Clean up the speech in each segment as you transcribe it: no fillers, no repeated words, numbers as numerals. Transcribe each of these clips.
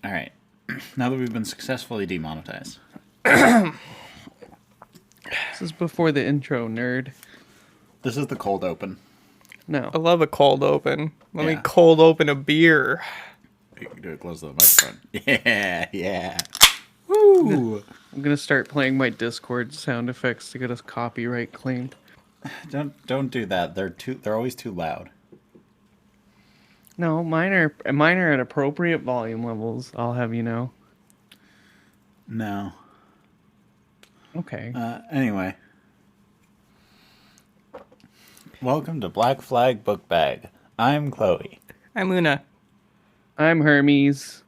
All right. Now that we've been successfully demonetized. This is before the intro, nerd. This is the cold open. No. I love a cold open. Let me Yeah. cold open a beer. You can do it close to the microphone. Yeah. Woo! I'm gonna start playing my Discord sound effects to get us copyright claimed. Don't do that. They're always too loud. No, mine are at appropriate volume levels, I'll have you know. No. Okay. Anyway. Welcome to Black Flag Book Bag. I'm Chloe. I'm Luna. I'm Hermes.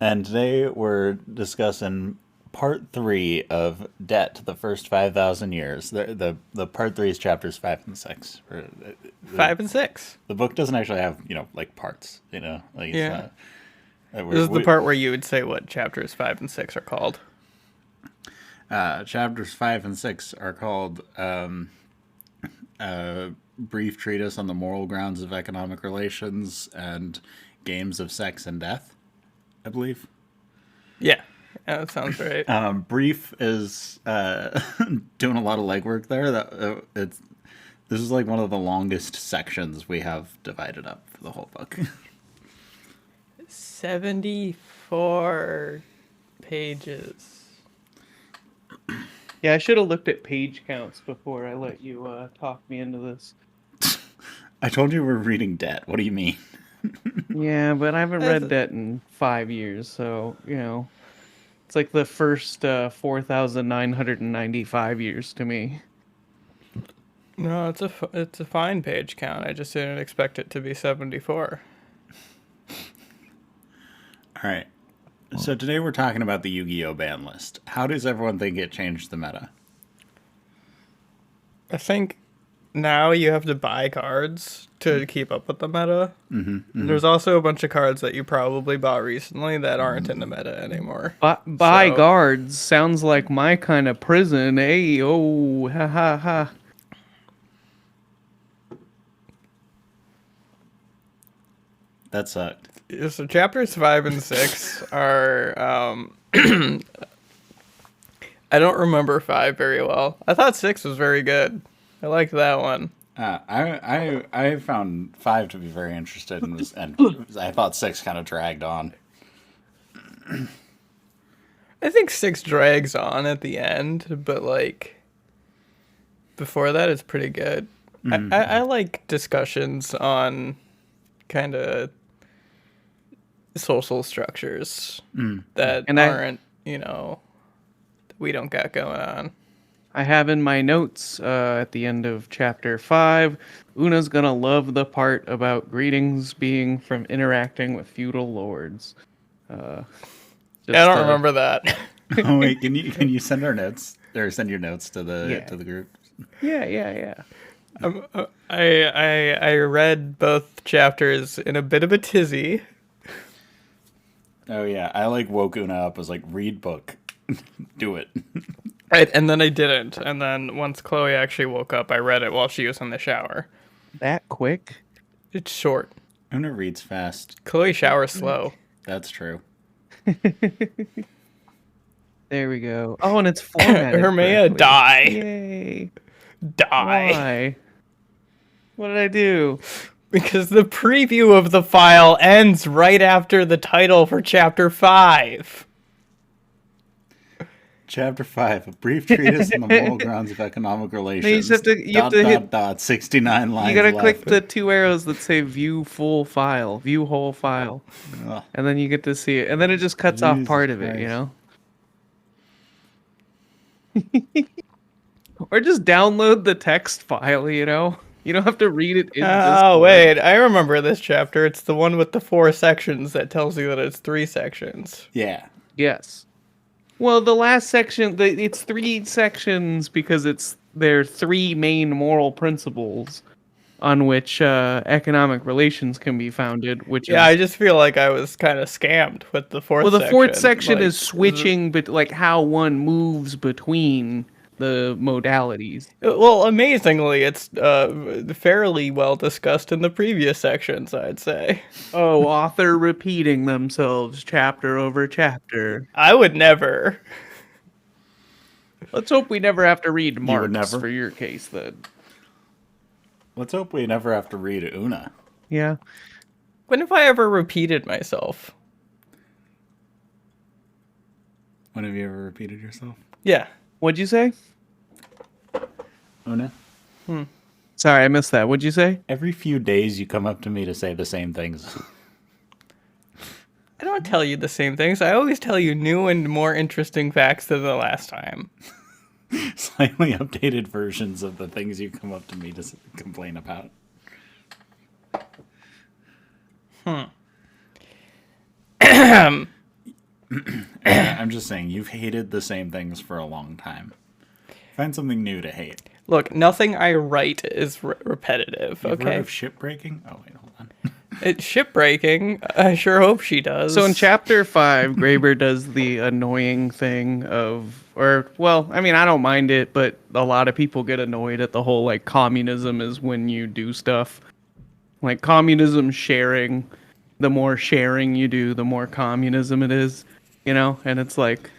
And today we're discussing part 3 of Debt, the first 5,000 years. The part 3 is chapters 5 and 6. 5 and 6. The book doesn't actually have, like parts, Like Yeah. it's not, This is the part where you would say what chapters 5 and 6 are called. Chapters 5 and 6 are called Brief Treatise on the Moral Grounds of Economic Relations and Games of Sex and Death, I believe. Yeah, that sounds right. Brief is doing a lot of legwork there. This is like one of the longest sections we have divided up for the whole book. 74 pages. Yeah, I should have looked at page counts before I let you talk me into this. I told you we're reading Debt. What do you mean? Yeah, but I haven't read that in 5 years, so, it's like the first 4,995 years to me. No, it's a fine page count. I just didn't expect it to be 74. All right. So today we're talking about the Yu-Gi-Oh! Ban list. How does everyone think it changed the meta? I think now you have to buy cards to keep up with the meta. Mm-hmm. There's also a bunch of cards that you probably bought recently that aren't in the meta anymore. Buy guards sounds like my kind of prison. Hey, oh, ha ha ha. That sucked. So chapters 5 and 6 are I don't remember 5 very well. I thought 6 was very good. I liked that one. I found 5 to be very interested in this, and I thought 6 kind of dragged on. I think 6 drags on at the end, but before that it's pretty good. I like discussions on kind of social structures that aren't, we don't got going on. I have in my notes at the end of chapter 5, Una's gonna love the part about greetings being from interacting with feudal lords. I don't remember that. Oh wait, can you send our notes or send your notes to the group? Yeah. I read both chapters in a bit of a tizzy. Oh yeah, I woke Una up, was like, read book, do it. Right, and then I didn't. And then once Chloe actually woke up, I read it while she was in the shower. That quick? It's short. Una reads fast. Chloe showers slow. That's true. There we go. Oh, and it's formatted. Hermea, correctly. die. Yay. Die. Why? What did I do? Because the preview of the file ends right after the title for chapter 5. Chapter 5, a brief treatise on the moral grounds of economic relations. No, you have to hit 69 lines You gotta left. click the 2 arrows that say view full file, view whole file. Ugh. And then you get to see it. And then it just cuts off Jesus part of it, Christ. Or just download the text file, You don't have to read it in Oh, wait. I remember this chapter. It's the one with the 4 sections that tells you that it's 3 sections. Yeah. Yes. Well, the last section, it's 3 sections because there are 3 main moral principles on which economic relations can be founded. I just feel like I was kind of scammed with the 4th section. Well, the 4th section is switching, but how one moves between the modalities. Well, amazingly, it's fairly well discussed in the previous sections, I'd say. Oh, author repeating themselves chapter over chapter. I would never. Let's hope we never have to read would Marx never? for your case, then. Let's hope we never have to read Una. Yeah. When have I ever repeated myself? When have you ever repeated yourself? Yeah. What'd you say? Una? Sorry, I missed that. What'd you say? Every few days you come up to me to say the same things. I don't tell you the same things. I always tell you new and more interesting facts than the last time. Slightly updated versions of the things you come up to me to complain about. I'm just saying, you've hated the same things for a long time. Find something new to hate. Look, nothing I write is repetitive, You've heard okay? of ship breaking? Oh, wait, hold on. It's shipbreaking. I sure hope she does. So in chapter 5, Graeber does the annoying thing of, well, I mean, I don't mind it, but a lot of people get annoyed at the whole, like, communism is when you do stuff. Like, communism sharing, the more sharing you do, the more communism it is, you know? And it's like,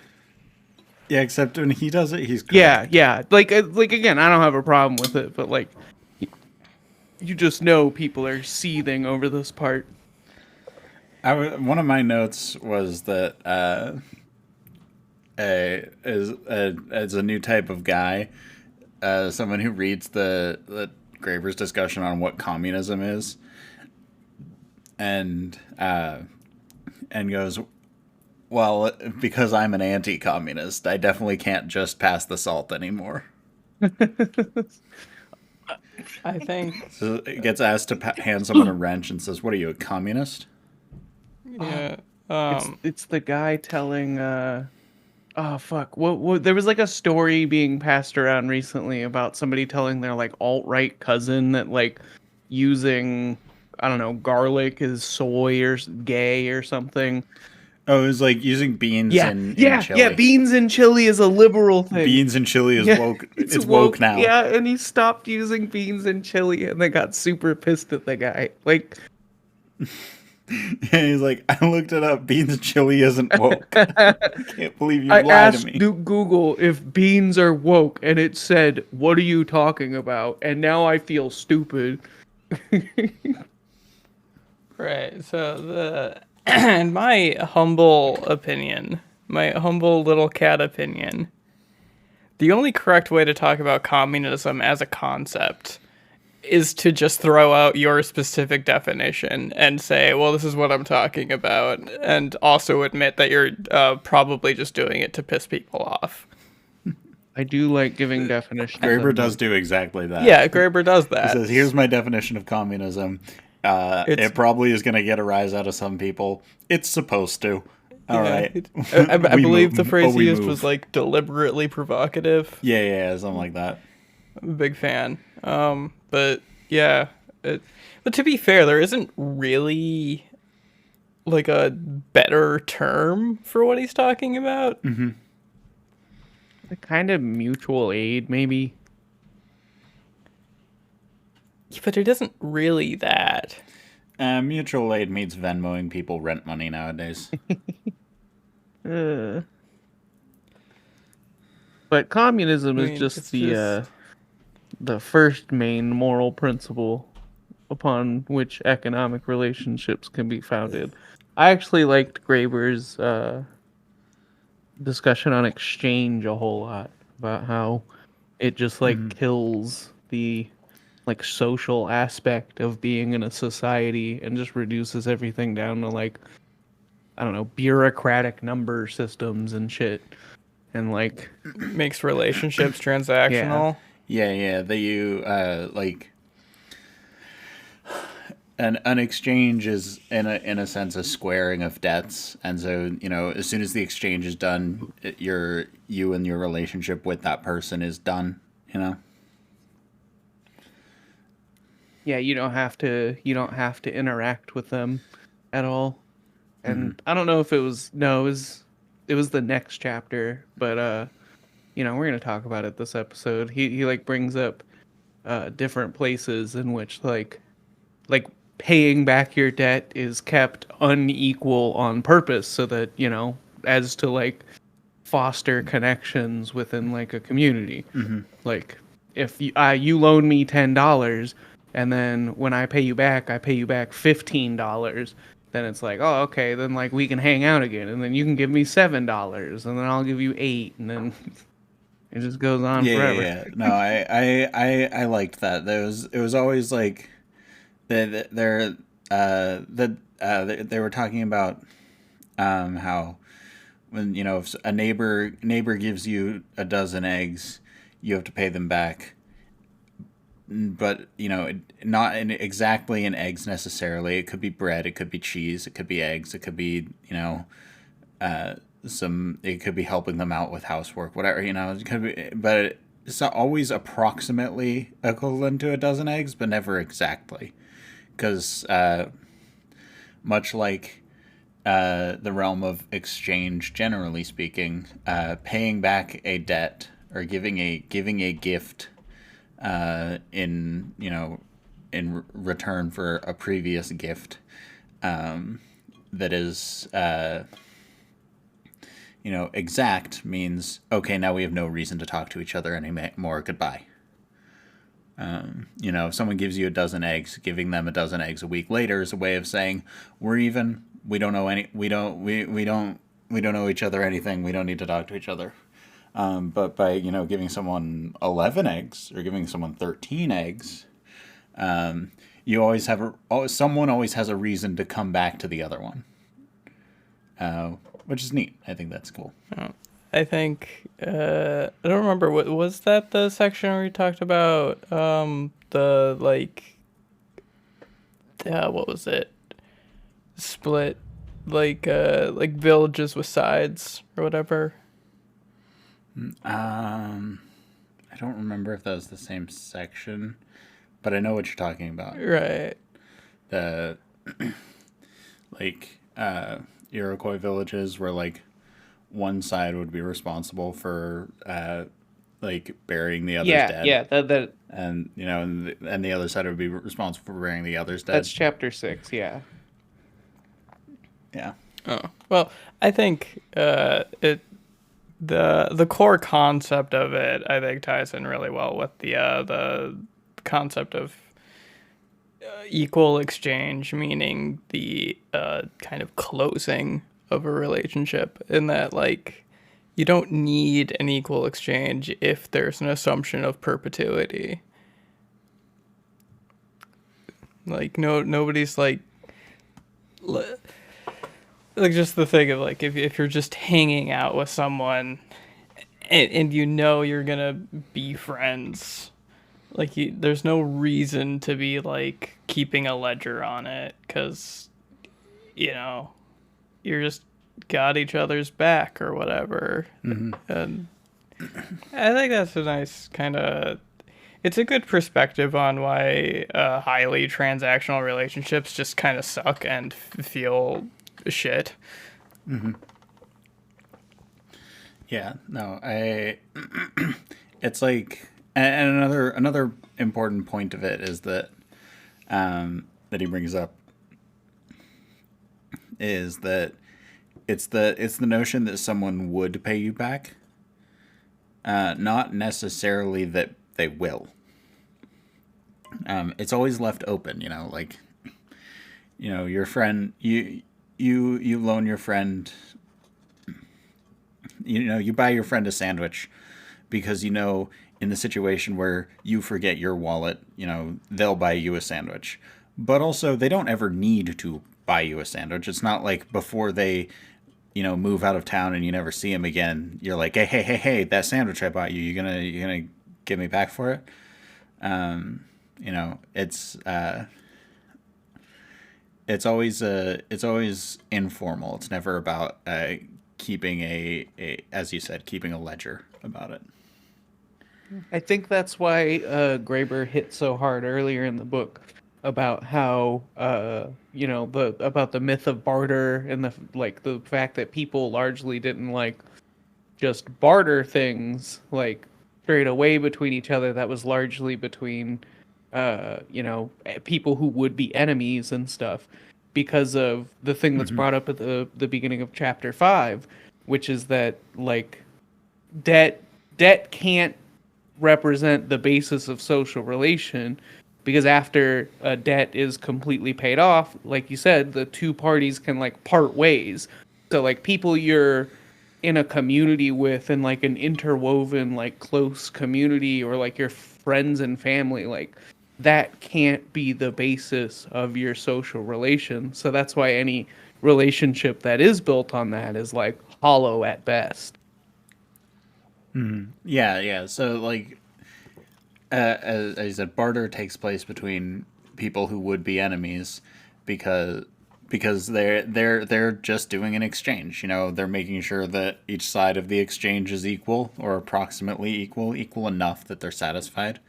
Yeah, except when he does it, he's yeah. Like again, I don't have a problem with it, but, like, you just know people are seething over this part. One of my notes was that as a new type of guy, someone who reads the Graeber's discussion on what communism is, and goes, well, because I'm an anti-communist, I definitely can't just pass the salt anymore. I think, So it gets asked to hand someone a wrench and says, "What are you, a communist?" yeah. It's the guy telling oh fuck. What there was like a story being passed around recently about somebody telling their like alt-right cousin that like using I don't know, garlic is soy or gay or something. Oh, it was like using beans in chili. Yeah, beans in chili is a liberal thing. Beans and chili is Yeah, woke. It's woke now. Yeah, and he stopped using beans in chili and they got super pissed at the guy. Like And he's like, I looked it up. Beans and chili isn't woke. I can't believe you I lied asked to me. Google if beans are woke, and it said, "What are you talking about?" And now I feel stupid. Right. So in my humble opinion, my humble little cat opinion, the only correct way to talk about communism as a concept is to just throw out your specific definition and say, well, this is what I'm talking about, and also admit that you're probably just doing it to piss people off. I do like giving definitions. Graeber does do exactly that. Yeah, Graeber does He that. says, here's my definition of communism. It probably is going to get a rise out of some people. It's supposed to. All right. I We believe move. the phrase We he used move. was like deliberately provocative. Yeah, something like that. I'm a big fan. But yeah, but to be fair, there isn't really like a better term for what he's talking about. Mm-hmm. The kind of mutual aid, maybe. But it isn't really that. Mutual aid means Venmoing people rent money nowadays. But communism I is mean, just it's the first main moral principle upon which economic relationships can be founded. I actually liked Graeber's discussion on exchange a whole lot, about how it just like kills the like social aspect of being in a society and just reduces everything down to like I don't know, bureaucratic number systems and shit. And like Makes relationships transactional. Yeah. You like an exchange is in a sense a squaring of debts, and so as soon as the exchange is done, you and your relationship with that person is done. yeah, you don't have to interact with them at all. And I don't know if it was the next chapter, but we're gonna talk about it this episode. He like brings up different places in which like paying back your debt is kept unequal on purpose so that as to like foster connections within like a community. Like if you loan me $10 and then when I pay you back, I pay you back $15, then it's like, oh, okay, then like we can hang out again, and then you can give me $7 and then I'll give you 8, and then it just goes on Yeah, yeah, forever. yeah. No, I liked that. It was always like they're they were talking about how when if a neighbor gives you a dozen eggs, you have to pay them back. But not exactly in eggs necessarily. It could be bread, it could be cheese, it could be eggs, it could be it could be helping them out with housework, whatever. It could be, but it's always approximately equivalent to a dozen eggs, but never exactly, because much like the realm of exchange, generally speaking, paying back a debt or giving a gift in return for a previous gift that is exact means, okay, now we have no reason to talk to each other anymore, goodbye. If someone gives you a dozen eggs, giving them a dozen eggs a week later is a way of saying we're even. We don't know we don't know each other anything. We don't need to talk to each other. But by giving someone 11 eggs or giving someone 13 eggs, you always have someone always has a reason to come back to the other one, which is neat. I think that's cool. I think I don't remember what was that the section where we talked about the what was it, split like villages with sides or whatever. I don't remember if that was the same section, but I know what you're talking about. Right. The Iroquois villages where one side would be responsible for burying the other's dead. Yeah, that And and the other side would be responsible for burying the other's dead. that's chapter 6. Yeah. Yeah. Oh well, I think the core concept of it, I think, ties in really well with the concept of equal exchange, meaning the kind of closing of a relationship, in that you don't need an equal exchange if there's an assumption of perpetuity. Nobody's just the thing of if you're just hanging out with someone and you're gonna be friends, there's no reason to be keeping a ledger on it, because you're just got each other's back or whatever. Mm-hmm. And I think that's a nice kind of, it's a good perspective on why highly transactional relationships just kind of suck and feel shit. Mm-hmm. Yeah, no, it's and another important point of it is that that he brings up is that it's the notion that someone would pay you back, not necessarily that they will. It's always left open, your friend, you loan your friend, you buy your friend a sandwich because in the situation where you forget your wallet, they'll buy you a sandwich. But also, they don't ever need to buy you a sandwich. It's not like before they, move out of town and you never see them again, you're like, hey, that sandwich I bought you, you gonna give me back for it? It's always informal. It's never about keeping as you said, keeping a ledger about it. I think that's why Graeber hit so hard earlier in the book about how about the myth of barter and the fact that people largely didn't just barter things like straight away between each other. That was largely between people who would be enemies and stuff, because of the thing that's Mm-hmm. brought up at the beginning of chapter 5, which is that like debt debt can't represent the basis of social relation, because after a debt is completely paid off, like you said, the two parties can like part ways. So like people you're in a community with, and like an interwoven like close community, or like your friends and family, like that can't be the basis of your social relation. So that's why any relationship that is built on that is like hollow at best. Yeah, yeah. So like, as I said, barter takes place between people who would be enemies, because they're just doing an exchange. You know, they're making sure that each side of the exchange is equal, or approximately equal enough that they're satisfied.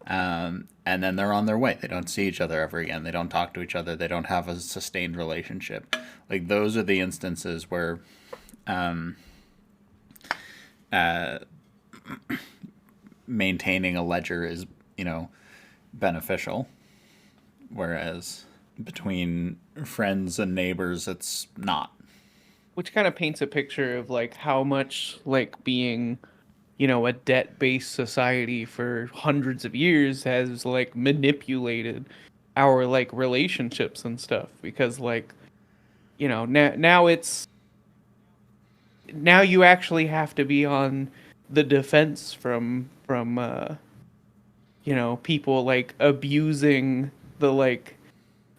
And then they're on their way. They don't see each other ever again. They don't talk to each other. They don't have a sustained relationship. Like those are the instances where maintaining a ledger is, beneficial. Whereas between friends and neighbors, it's not. Which kind of paints a picture of like how much like being, a debt-based society for hundreds of years has like manipulated our like relationships and stuff, because like, now you actually have to be on the defense from people like abusing the like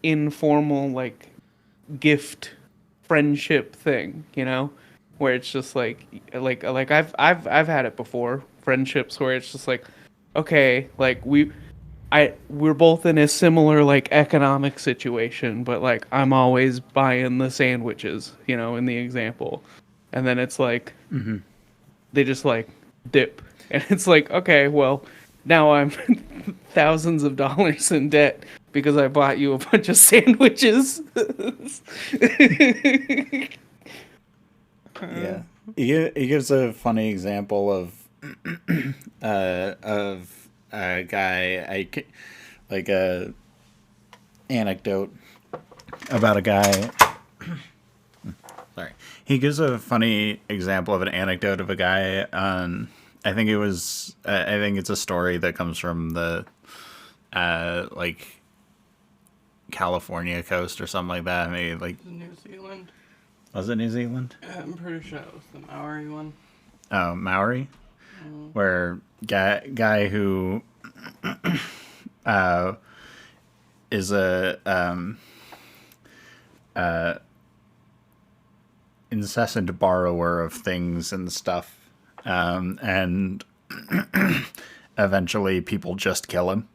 informal like gift friendship thing, where it's just like I've had it before, friendships where it's just like, okay, like we're both in a similar like economic situation, but like I'm always buying the sandwiches, in the example. And then it's like they just like dip. And it's like, okay, well, now I'm thousands of dollars in debt because I bought you a bunch of sandwiches. Yeah, he gives a funny example of a guy. Like a anecdote about a guy. Sorry, he gives a funny example of an anecdote of a guy. I think it was. I think it's a story that comes from the like California coast or something like that. Maybe like, New Zealand. was it New Zealand? I'm pretty sure it was the Maori one. Oh, Maori, where guy who is a incessant borrower of things and stuff, and eventually people just kill him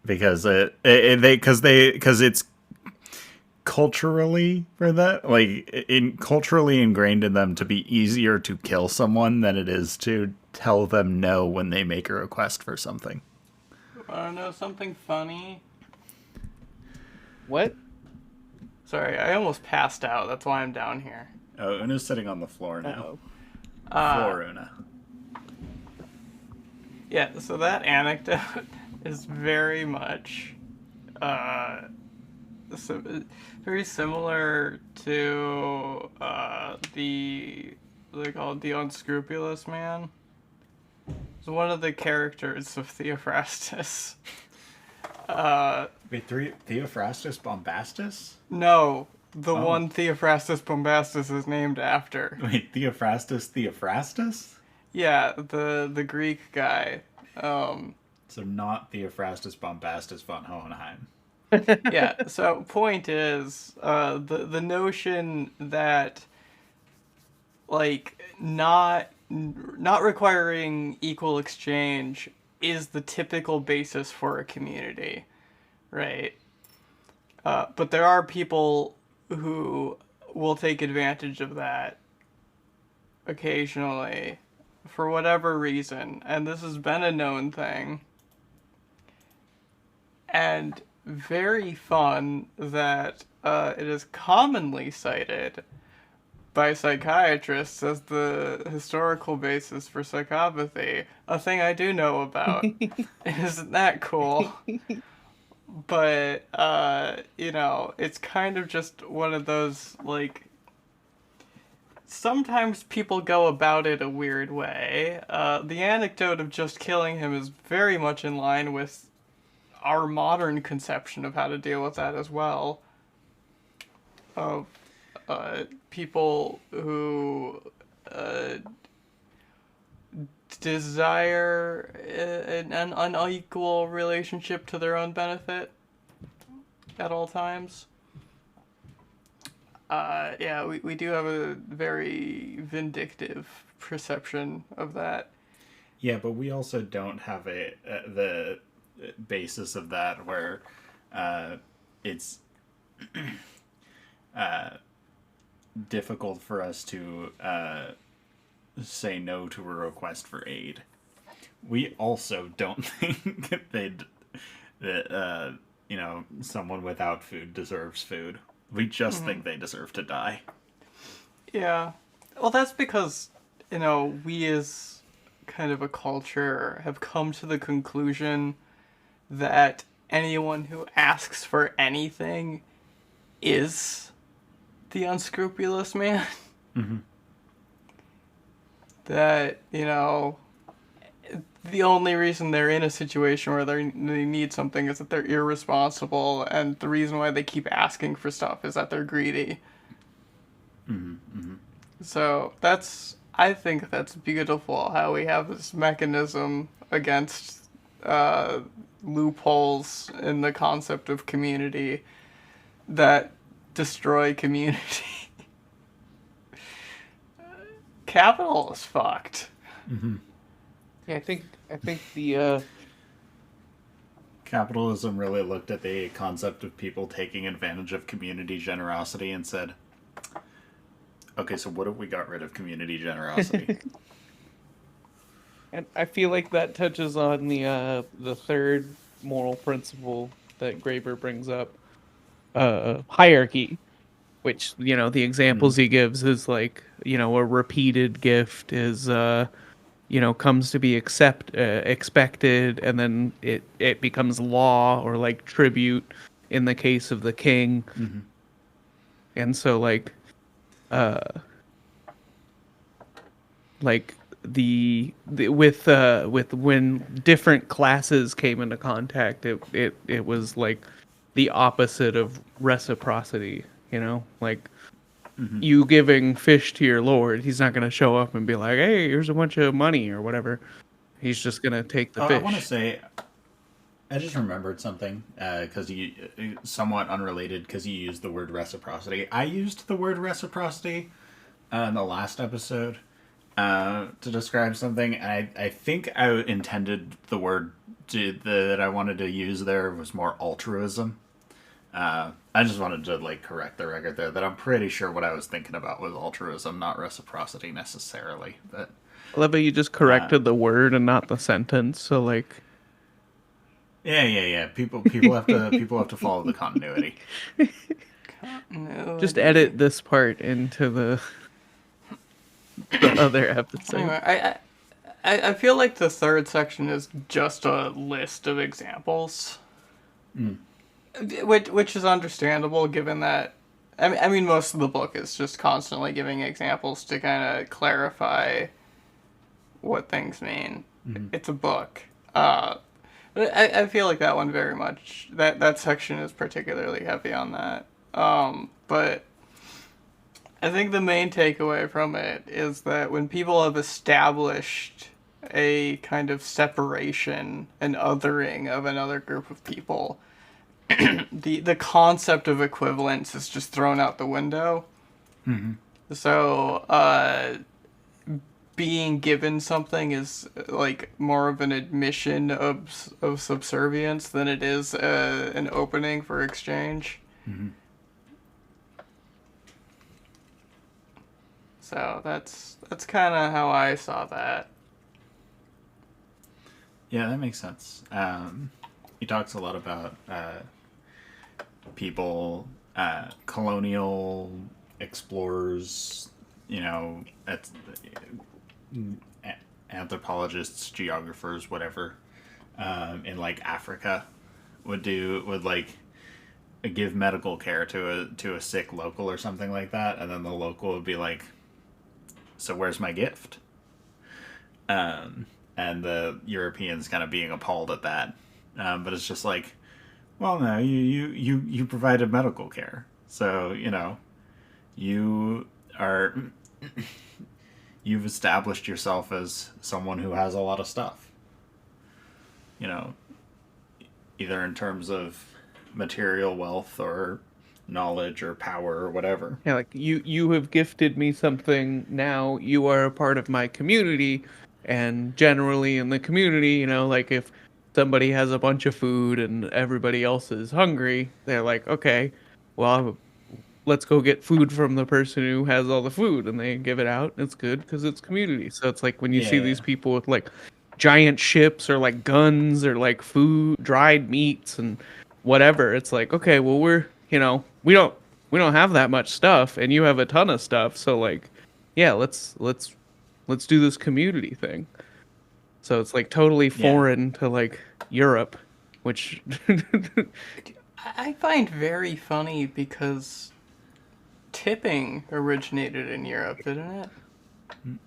because because it's culturally for that, like culturally ingrained in them to be easier to kill someone than it is to tell them no when they make a request for something. Wanna know something funny? What? Sorry, I almost passed out. That's why I'm down here. Oh, Una's sitting on the floor now. Uh-oh. Floor Una. Yeah, so that anecdote is very much very similar to they call it the unscrupulous man. It's one of the characters of Theophrastus. Wait, Theophrastus Bombastus? No, the Oh. one Theophrastus Bombastus is named after. Wait, Theophrastus? Yeah, the Greek guy. So not Theophrastus Bombastus von Hohenheim. Yeah, so point is, the notion that like not requiring equal exchange is the typical basis for a community, right? But there are people who will take advantage of that occasionally for whatever reason, and this has been a known thing. And very fun that it is commonly cited by psychiatrists as the historical basis for psychopathy. A thing I do know about. Isn't that cool? But, it's kind of just one of those, like, sometimes people go about it a weird way. The anecdote of just killing him is very much in line with our modern conception of how to deal with that as well. Of people who desire an unequal relationship to their own benefit at all times. We do have a very vindictive perception of that. Yeah, but we also don't have the basis of that where it's difficult for us to say no to a request for aid. We also don't think that someone without food deserves food. We just think they deserve to die. Yeah. Well, that's because, we as kind of a culture have come to the conclusion that anyone who asks for anything is the unscrupulous man. Mm-hmm. That, the only reason they're in a situation where they need something is that they're irresponsible, and the reason why they keep asking for stuff is that they're greedy. Mm-hmm. Mm-hmm. So I think that's beautiful how we have this mechanism against loopholes in the concept of community that destroy community. Capital is fucked. Mm-hmm. Yeah, I think the Capitalism really looked at the concept of people taking advantage of community generosity and said, okay, so what if we got rid of community generosity? and I feel like that touches on the third moral principle that Graeber brings up, hierarchy, which the examples he gives is like a repeated gift is comes to be expected, and then it becomes law, or like tribute in the case of the king. Mm-hmm. And so the with when different classes came into contact, it was like the opposite of reciprocity, like you giving fish to your lord, he's not going to show up and be like, hey, here's a bunch of money or whatever. He's just going to take the fish. I want to say, I just remembered something, because you somewhat unrelated, because you used the word reciprocity. I used the word reciprocity in the last episode to describe something, and I think I intended the word that I wanted to use there was more altruism. I just wanted to correct the record there, that I'm pretty sure what I was thinking about was altruism, not reciprocity necessarily. But I love how you just corrected the word and not the sentence. So yeah. People have to follow the continuity. Just edit this part into the other episode. Anyway, I feel like the third section is just a list of examples. Which is understandable, given that I mean most of the book is just constantly giving examples to kind of clarify what things mean. Mm-hmm. It's a book. But I feel like that one very much, that section is particularly heavy on that. But I think the main takeaway from it is that when people have established a kind of separation and othering of another group of people, the concept of equivalence is just thrown out the window. Mm-hmm. So being given something is more of an admission of subservience than it is an opening for exchange. Mm-hmm. So that's kind of how I saw that. Yeah, that makes sense. He talks a lot about people, colonial explorers, you know, anthropologists, geographers, whatever, in like Africa would like give medical care to a sick local or something like that, and then the local would be like, "So where's my gift?" And the Europeans kind of being appalled at that, but it's just like, well, no, you provided medical care, so you know, you are you've established yourself as someone who has a lot of stuff, you know, either in terms of material wealth or knowledge or power or whatever. Yeah, like you have gifted me something. Now you are a part of my community, and generally in the community, you know, like if somebody has a bunch of food and everybody else is hungry, they're like, okay, well, let's go get food from the person who has all the food, and they give it out. It's good because it's community. So it's like when you see Yeah. these people with like giant ships or like guns or like food, dried meats and whatever, it's like, okay, well, we're, you know, we don't have that much stuff, and you have a ton of stuff. So like, yeah, let's do this community thing. So it's like totally Yeah. foreign to like Europe, which I find very funny because tipping originated in Europe, didn't it?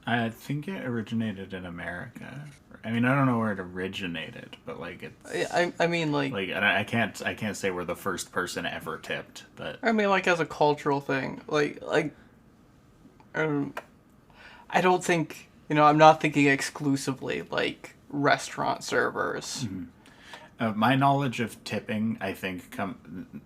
I think it originated in America. I mean, I don't know where it originated, but like it's I mean, like, like I can't say we're the first person ever tipped, but I mean, like as a cultural thing, um, I don't think, you know, I'm not thinking exclusively like restaurant servers. my knowledge of tipping, I think, now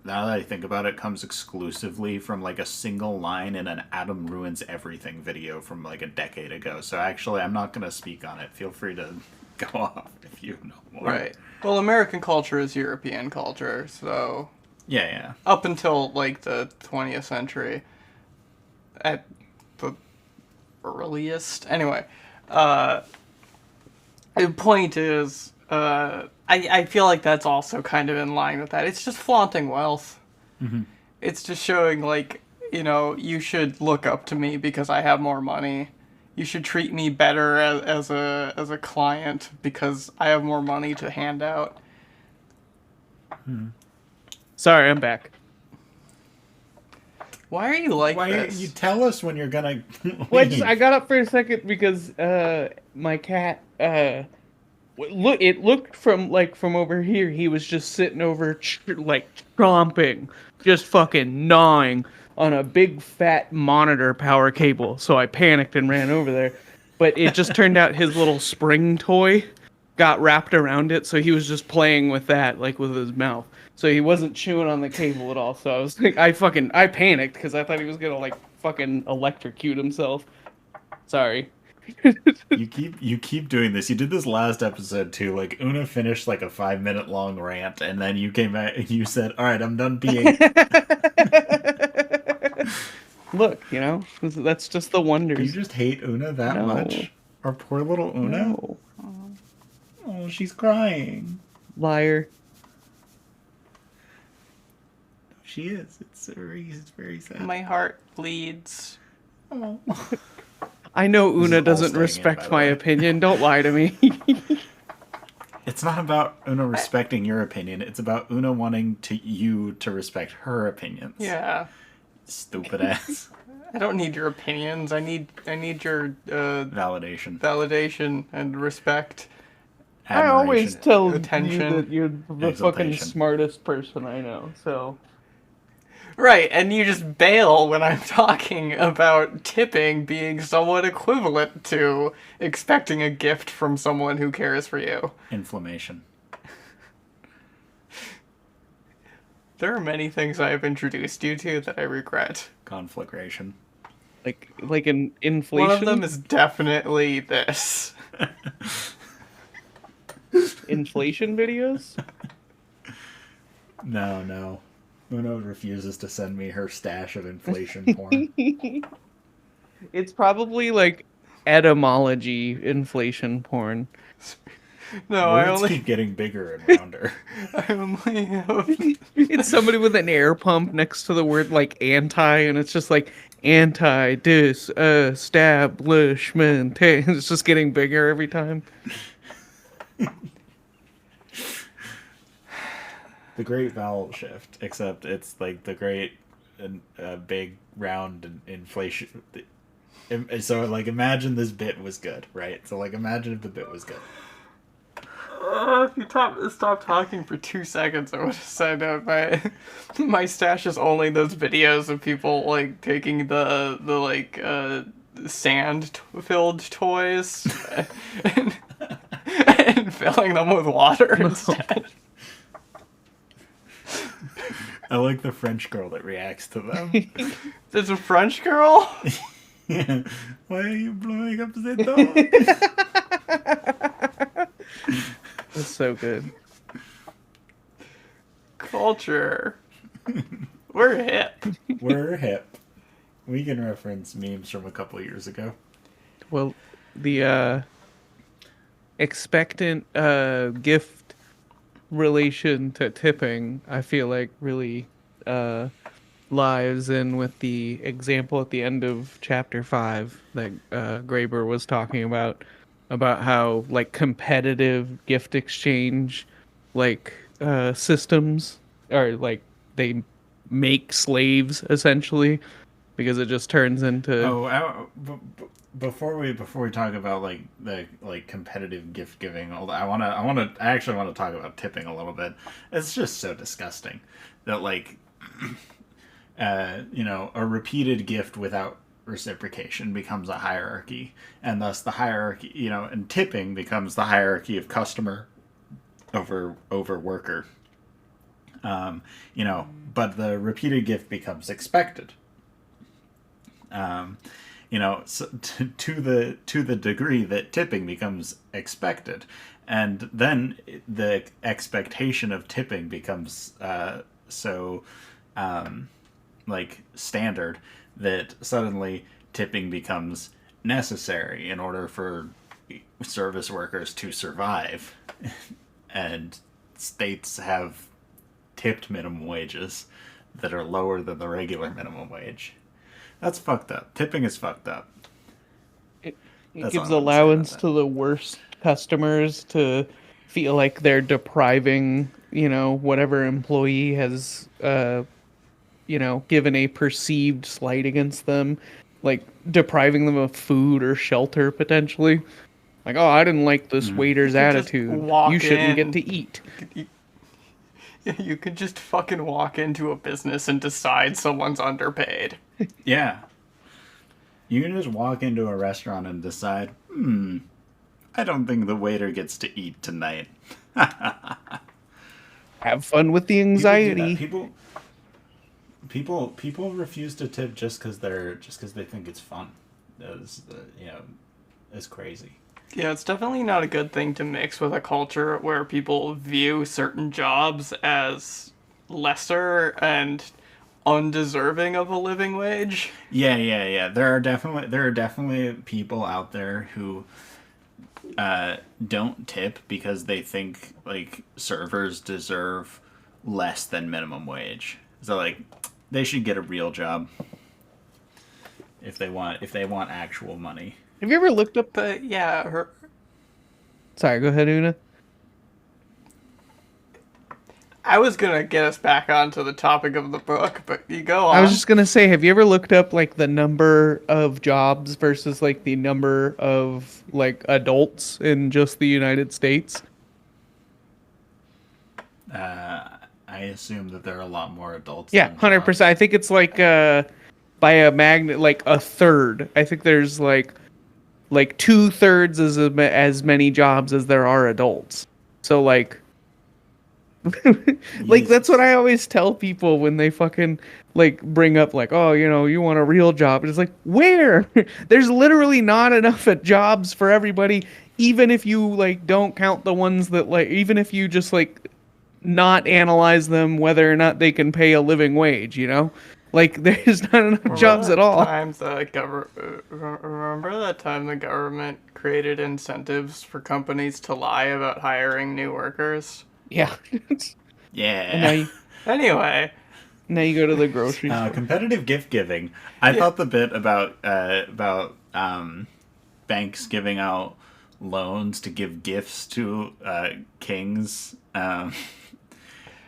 that I think about it, comes exclusively from like a single line in an Adam Ruins Everything video from like a decade ago. So actually, I'm not gonna speak on it. Feel free to go off if you know more. Right. Well, American culture is European culture, so Yeah, yeah. up until like the 20th century, at the earliest. Anyway, the point is, I feel like that's also kind of in line with that. It's just flaunting wealth. It's just showing, like, you know, you should look up to me because I have more money. You should treat me better as a client because I have more money to hand out. sorry, I'm back. Why are you like Why this? you tell us when you're gonna? Well, leave. I got up for a second because my cat it looked from over here, he was just sitting over like chomping, just fucking gnawing on a big fat monitor power cable. So I panicked and ran over there, but it just turned out his little spring toy got wrapped around it, so he was just playing with that, like with his mouth. So he wasn't chewing on the cable at all. So I was like, I panicked because I thought he was gonna like fucking electrocute himself. Sorry. You keep doing this. You did this last episode too. Like Una finished like a 5 minute long rant, and then you came back and you said, "All right, I'm done peeing." Look, you know, that's just the Do you wonders. just hate Una that No. much? Our poor little Una. No. Oh, she's crying. Liar. She is. It's very sad. My heart bleeds. Oh. I know This is Una all doesn't staying in, by respect the my way. opinion. Don't lie to me. It's not about Una respecting your opinion. It's about Una wanting you to respect her opinions. Yeah. Stupid ass. I don't need your opinions. I need your Validation. validation and respect. I always Admiration. tell Attention. you that you're the fucking Exaltation. smartest person I know. So Right, and you just bail when I'm talking about tipping being somewhat equivalent to expecting a gift from someone who cares for you. Inflammation. There are many things I have introduced you to that I regret. Conflagration. like an inflation. One of them is definitely this. Inflation videos. No. Una refuses to send me her stash of inflation porn. It's probably like etymology inflation porn. No, I Words only keep getting bigger and rounder. have It's somebody with an air pump next to the word like anti, and it's just like anti-disestablishment. It's just getting bigger every time. The Great Vowel Shift, except it's like the Great Big Round Inflation. So like imagine this bit was good, right? So like imagine if the bit was good. If you stop talking for 2 seconds, I would have said my stash is only those videos of people like taking the like sand filled toys and filling them with water instead. I like the French girl that reacts to them. There's a French girl? Yeah. Why are you blowing up the dog? That's so good. Culture. We're hip. We're hip. We can reference memes from a couple of years ago. Well, the expectant gift relation to tipping, I feel like really lies in with the example at the end of chapter 5 that Graeber was talking about how like competitive gift exchange like systems are like they make slaves essentially because it just turns into before we talk about like the like competitive gift giving, I actually want to talk about tipping a little bit. It's just so disgusting that like a repeated gift without reciprocation becomes a hierarchy, and thus the hierarchy, and tipping becomes the hierarchy of customer over worker. But the repeated gift becomes expected. So to the degree that tipping becomes expected, and then the expectation of tipping becomes like standard that suddenly tipping becomes necessary in order for service workers to survive, and states have tipped minimum wages that are lower than the regular minimum wage. That's fucked up. Tipping is fucked up. It gives allowance to the worst customers to feel like they're depriving, whatever employee has, given a perceived slight against them, like depriving them of food or shelter potentially. Like, oh, I didn't like this waiter's attitude. You shouldn't get to eat. You could just fucking walk into a business and decide someone's underpaid. Yeah. You can just walk into a restaurant and decide, I don't think the waiter gets to eat tonight. Have fun with the anxiety. People refuse to tip just because they think it's fun. It's crazy. Yeah, it's definitely not a good thing to mix with a culture where people view certain jobs as lesser and undeserving of a living wage. Yeah. There are definitely people out there who don't tip because they think like servers deserve less than minimum wage. So like they should get a real job if they want actual money. Have you ever looked up? But yeah, Sorry, go ahead, Una. I was gonna get us back onto the topic of the book, but you go on. I was just gonna say, have you ever looked up like the number of jobs versus like the number of like adults in just the United States? I assume that there are a lot more adults. Yeah, 100%. I think it's like by a magnet, like a third. I think there's like 2/3 as many jobs as there are adults. So like, like that's what I always tell people when they fucking like bring up like, oh, you want a real job. And it's like, where? There's literally not enough jobs for everybody. Even if you like don't count the ones that like, even if you just like not analyze them whether or not they can pay a living wage, like there's not enough jobs at all. Remember that time the government created incentives for companies to lie about hiring new workers? Yeah. Yeah. Anyway, Now you go to the grocery store. Competitive gift giving. I thought the bit about banks giving out loans to give gifts to kings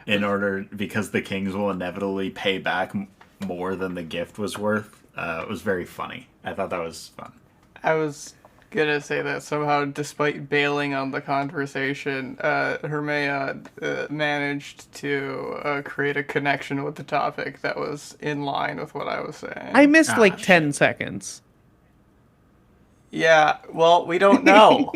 in order because the kings will inevitably pay back more than the gift was worth. It was very funny. I thought that was fun. I was gonna say that somehow, despite bailing on the conversation, Hermea managed to create a connection with the topic that was in line with what I was saying. I missed like shit. 10 seconds. Yeah, well, we don't know.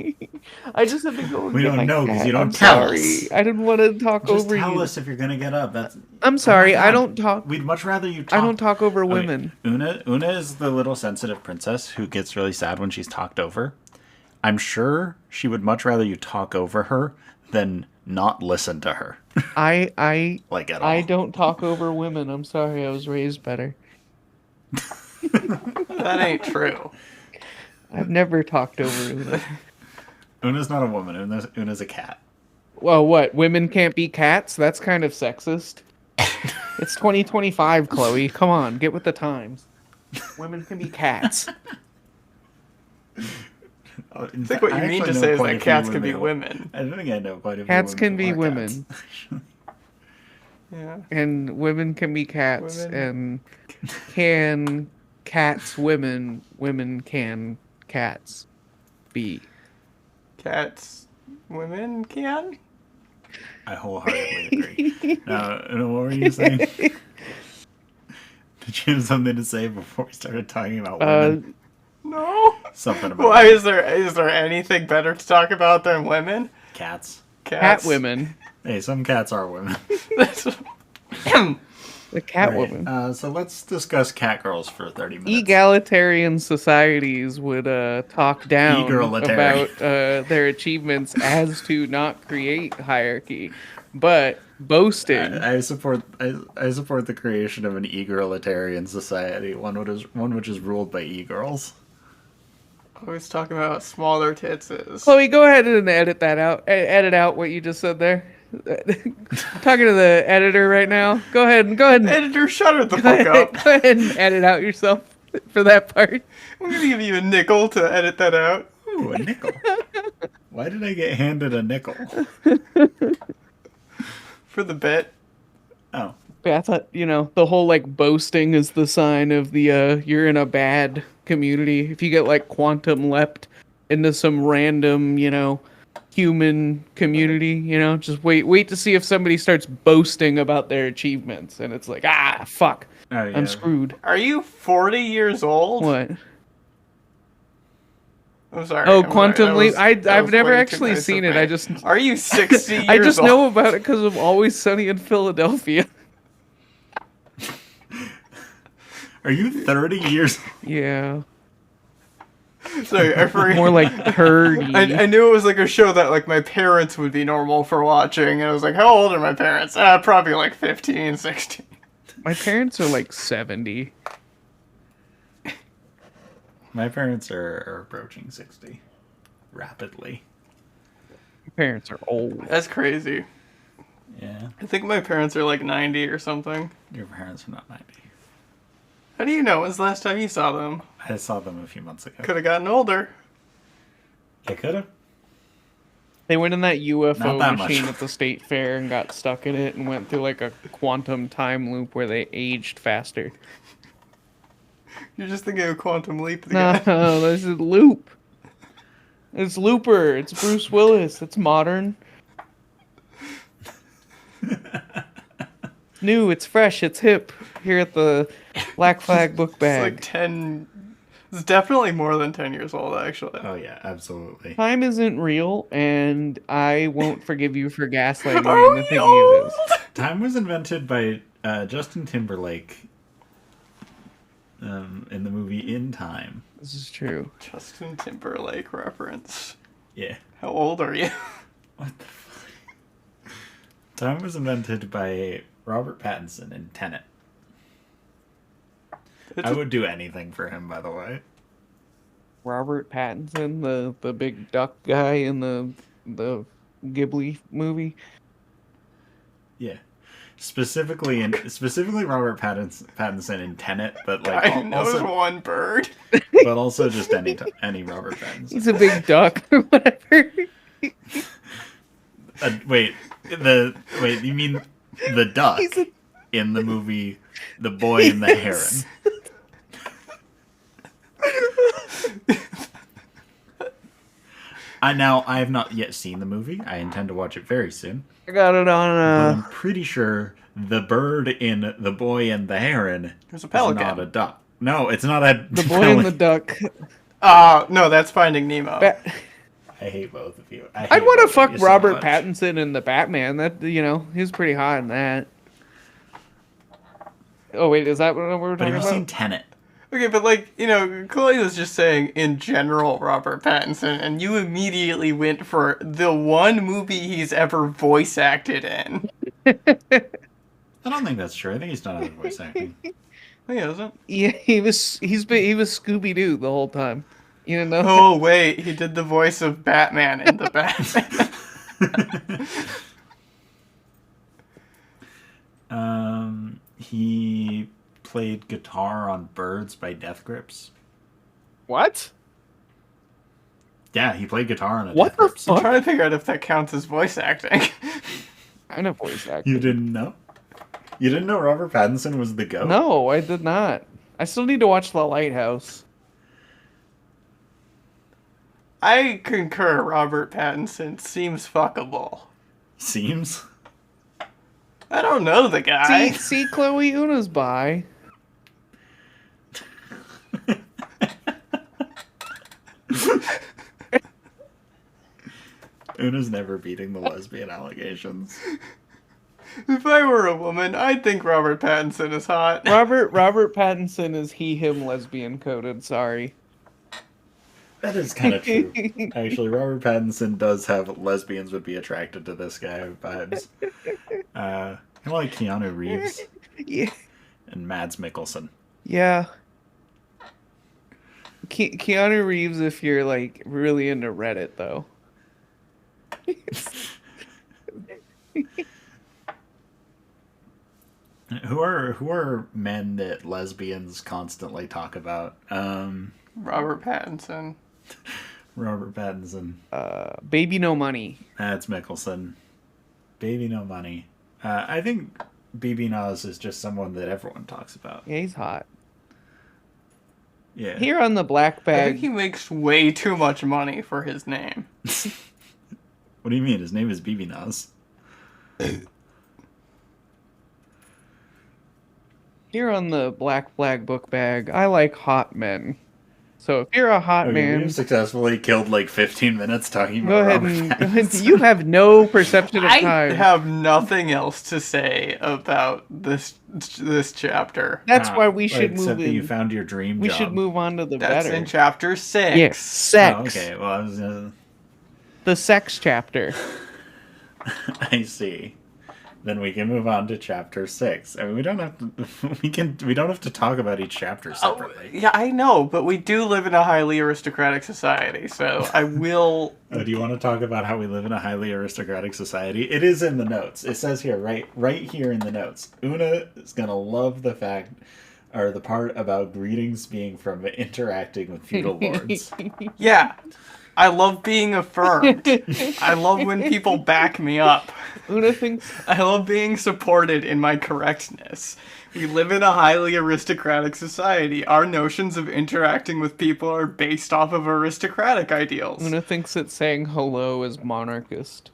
I just had to go. And We get don't my know 'cause cat. you don't I'm tell sorry. us. I didn't want to talk Just over tell you. us if you're gonna get up. That's. I'm sorry. Oh my I God. don't talk. We'd much rather you talk. I don't talk over Okay, women. Una is the little sensitive princess who gets really sad when she's talked over. I'm sure she would much rather you talk over her than not listen to her. I Like at all. I don't talk over women. I'm sorry. I was raised better. That ain't true. I've never talked over women. Una's not a woman. Una's a cat. Well, what? Women can't be cats? That's kind of sexist. It's 2025, Chloe. Come on, get with the times. Women can be cats. I I think what you mean to say is that cats can be women. I think I know quite a few Cats women can who be are women. cats. Yeah. And women can be cats. Women. And can cats women can cats be? Cats, women can? I wholeheartedly agree. Now, Una, what were you saying? Did you have something to say before we started talking about women? No. Something about Why is there anything better to talk about than women? cats. Cat women. Hey, some cats are women. The cat Right, woman. so let's discuss cat girls for 30 minutes. Egalitarian societies would talk down Egalitarian. about their achievements as to not create hierarchy, but boasting. I support the creation of an egalitarian society, one which is ruled by e-girls. Always talking about how small their tits is. Chloe, go ahead and edit that out. Edit out what you just said there. Talking to the editor right now. Go ahead and Editor, shut the fuck up. go ahead and edit out yourself for that part. I'm gonna give you a nickel to edit that out. Ooh, a nickel. Why did I get handed a nickel? For the bit. Oh. But I thought, the whole like boasting is the sign of the you're in a bad community. If you get like quantum leapt into some random, human community, just wait to see if somebody starts boasting about their achievements, and it's like, fuck, Oh, yeah. I'm screwed. Are you 40 years old? What? I'm sorry. Oh, I'm Quantum sorry. Leap. That I've was never way too actually nice seen of it. me. I just Are you 60 years I just old? know about it because of Always Sunny in Philadelphia. Are you 30 years? Yeah, Sorry, I forgot. more like 30. I knew it was like a show that like my parents would be normal for watching, and I was like, how old are my parents? Probably like 15, 16. My parents are like 70. My parents are approaching 60 rapidly. My parents are old. That's crazy. Yeah. I think my parents are like 90 or something. Your parents are not 90. How do you know? When's the last time you saw them? I saw them a few months ago. Could have gotten older. They could have. They went in that UFO Not that much. machine at the state fair and got stuck in it and went through like a quantum time loop where they aged faster. You're just thinking of Quantum Leap No, again. this is Loop. It's Looper. It's Bruce Willis. It's modern. New. It's fresh. It's hip. Here at the Black Flag Book It's Bag. like 10. It's definitely more than 10 years old, actually. Oh, yeah, absolutely. Time isn't real, and I won't forgive you for gaslighting me Are into we thinking old? it is. Time was invented by Justin Timberlake in the movie In Time. This is true. Justin Timberlake reference. Yeah. How old are you? What the fuck? Time was invented by Robert Pattinson in Tenet. I would do anything for him, by the way. Robert Pattinson, the big duck guy in the Ghibli movie. Yeah. specifically Robert Pattinson in Tenet, but like I knows also one bird. but also just any Robert Pattinson. He's a big duck or whatever. Wait, you mean the duck in the movie The Boy and the Heron? I have not yet seen the movie. I intend to watch it very soon. I got it But on. I'm pretty sure the bird in The Boy and the Heron There's a is pelican. not a duck. No, it's not a The Boy and the Duck. No, that's Finding Nemo. I hate both of you. I'd want to fuck Robert Pattinson in the Batman. That he was pretty hot in that. Oh wait, is that what we're But talking have about? you seen Tenet? Okay, but Chloe was just saying in general Robert Pattinson, and you immediately went for the one movie he's ever voice acted in. I don't think that's true. I think he's done other voice acting. He hasn't. Yeah, he was Scooby Doo the whole time. You didn't know? Oh wait, he did the voice of Batman in the Batman. He played guitar on Birds by Death Grips. What? Yeah, he played guitar on a What Death the Grips. I'm fuck? trying to figure out if that counts as voice acting. I know voice acting. You didn't know? You didn't know Robert Pattinson was the GOAT? No, I did not. I still need to watch The Lighthouse. I concur. Robert Pattinson seems fuckable. Seems. I don't know the guy. See, Chloe Una's bi. Una's never beating the lesbian allegations. If I were a woman, I'd think Robert Pattinson is hot. Robert Pattinson is he him lesbian coded. Sorry. That is kind of true. Actually, Robert Pattinson does have lesbians would be attracted to this guy vibes. Kind of like Keanu Reeves Yeah. and Mads Mikkelsen. Yeah. Keanu Reeves, if you're like really into Reddit, though. Who are men that lesbians constantly talk about? Robert Pattinson. Robert Pattinson, Baby No Money. Mads Mikkelsen, Baby No Money. I think BB Nas is just someone that everyone talks about. Yeah, he's hot. Yeah. Here on the Black I Bag. think he makes way too much money for his name. What do you mean? His name is BB Nas. Here on the Black Flag book bag, I like hot men. So if you're a hot Okay, man, we've successfully killed like 15 minutes talking go about ahead Robert and Pattinson. you have no perception of I time. have nothing else to say about this chapter. That's why we should except move that you in. found your dream We job. should move on to the That's better. in chapter 6. Yeah, sex. Oh, okay. Well, I was gonna... The sex chapter. I see. Then we can move on to chapter 6. I mean, we don't have to. We don't have to talk about each chapter separately. Yeah, I know, but we do live in a highly aristocratic society, so I will. Oh, do you want to talk about how we live in a highly aristocratic society? It is in the notes. It says here, right here in the notes. Una is gonna love the fact, or the part about greetings being from interacting with feudal lords. Yeah, I love being affirmed. I love when people back me up. Una thinks I love being supported in my correctness. We live in a highly aristocratic society. Our notions of interacting with people are based off of aristocratic ideals. Una thinks that saying hello is monarchist.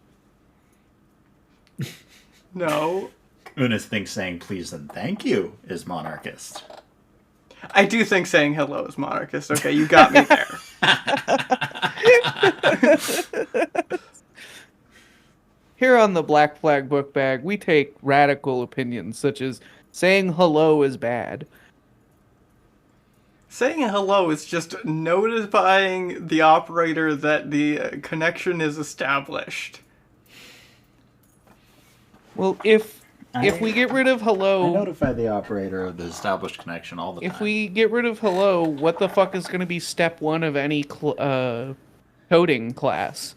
No. Una thinks saying please and thank you is monarchist. I do think saying hello is monarchist. Okay, you got me there. Here on the Black Flag book bag, we take radical opinions such as saying hello is bad. Saying hello is just notifying the operator that the connection is established. Well, if we get rid of I hello, notify the operator of the established connection all the time. if we get rid of hello, what the fuck is going to be step 1 of any coding class?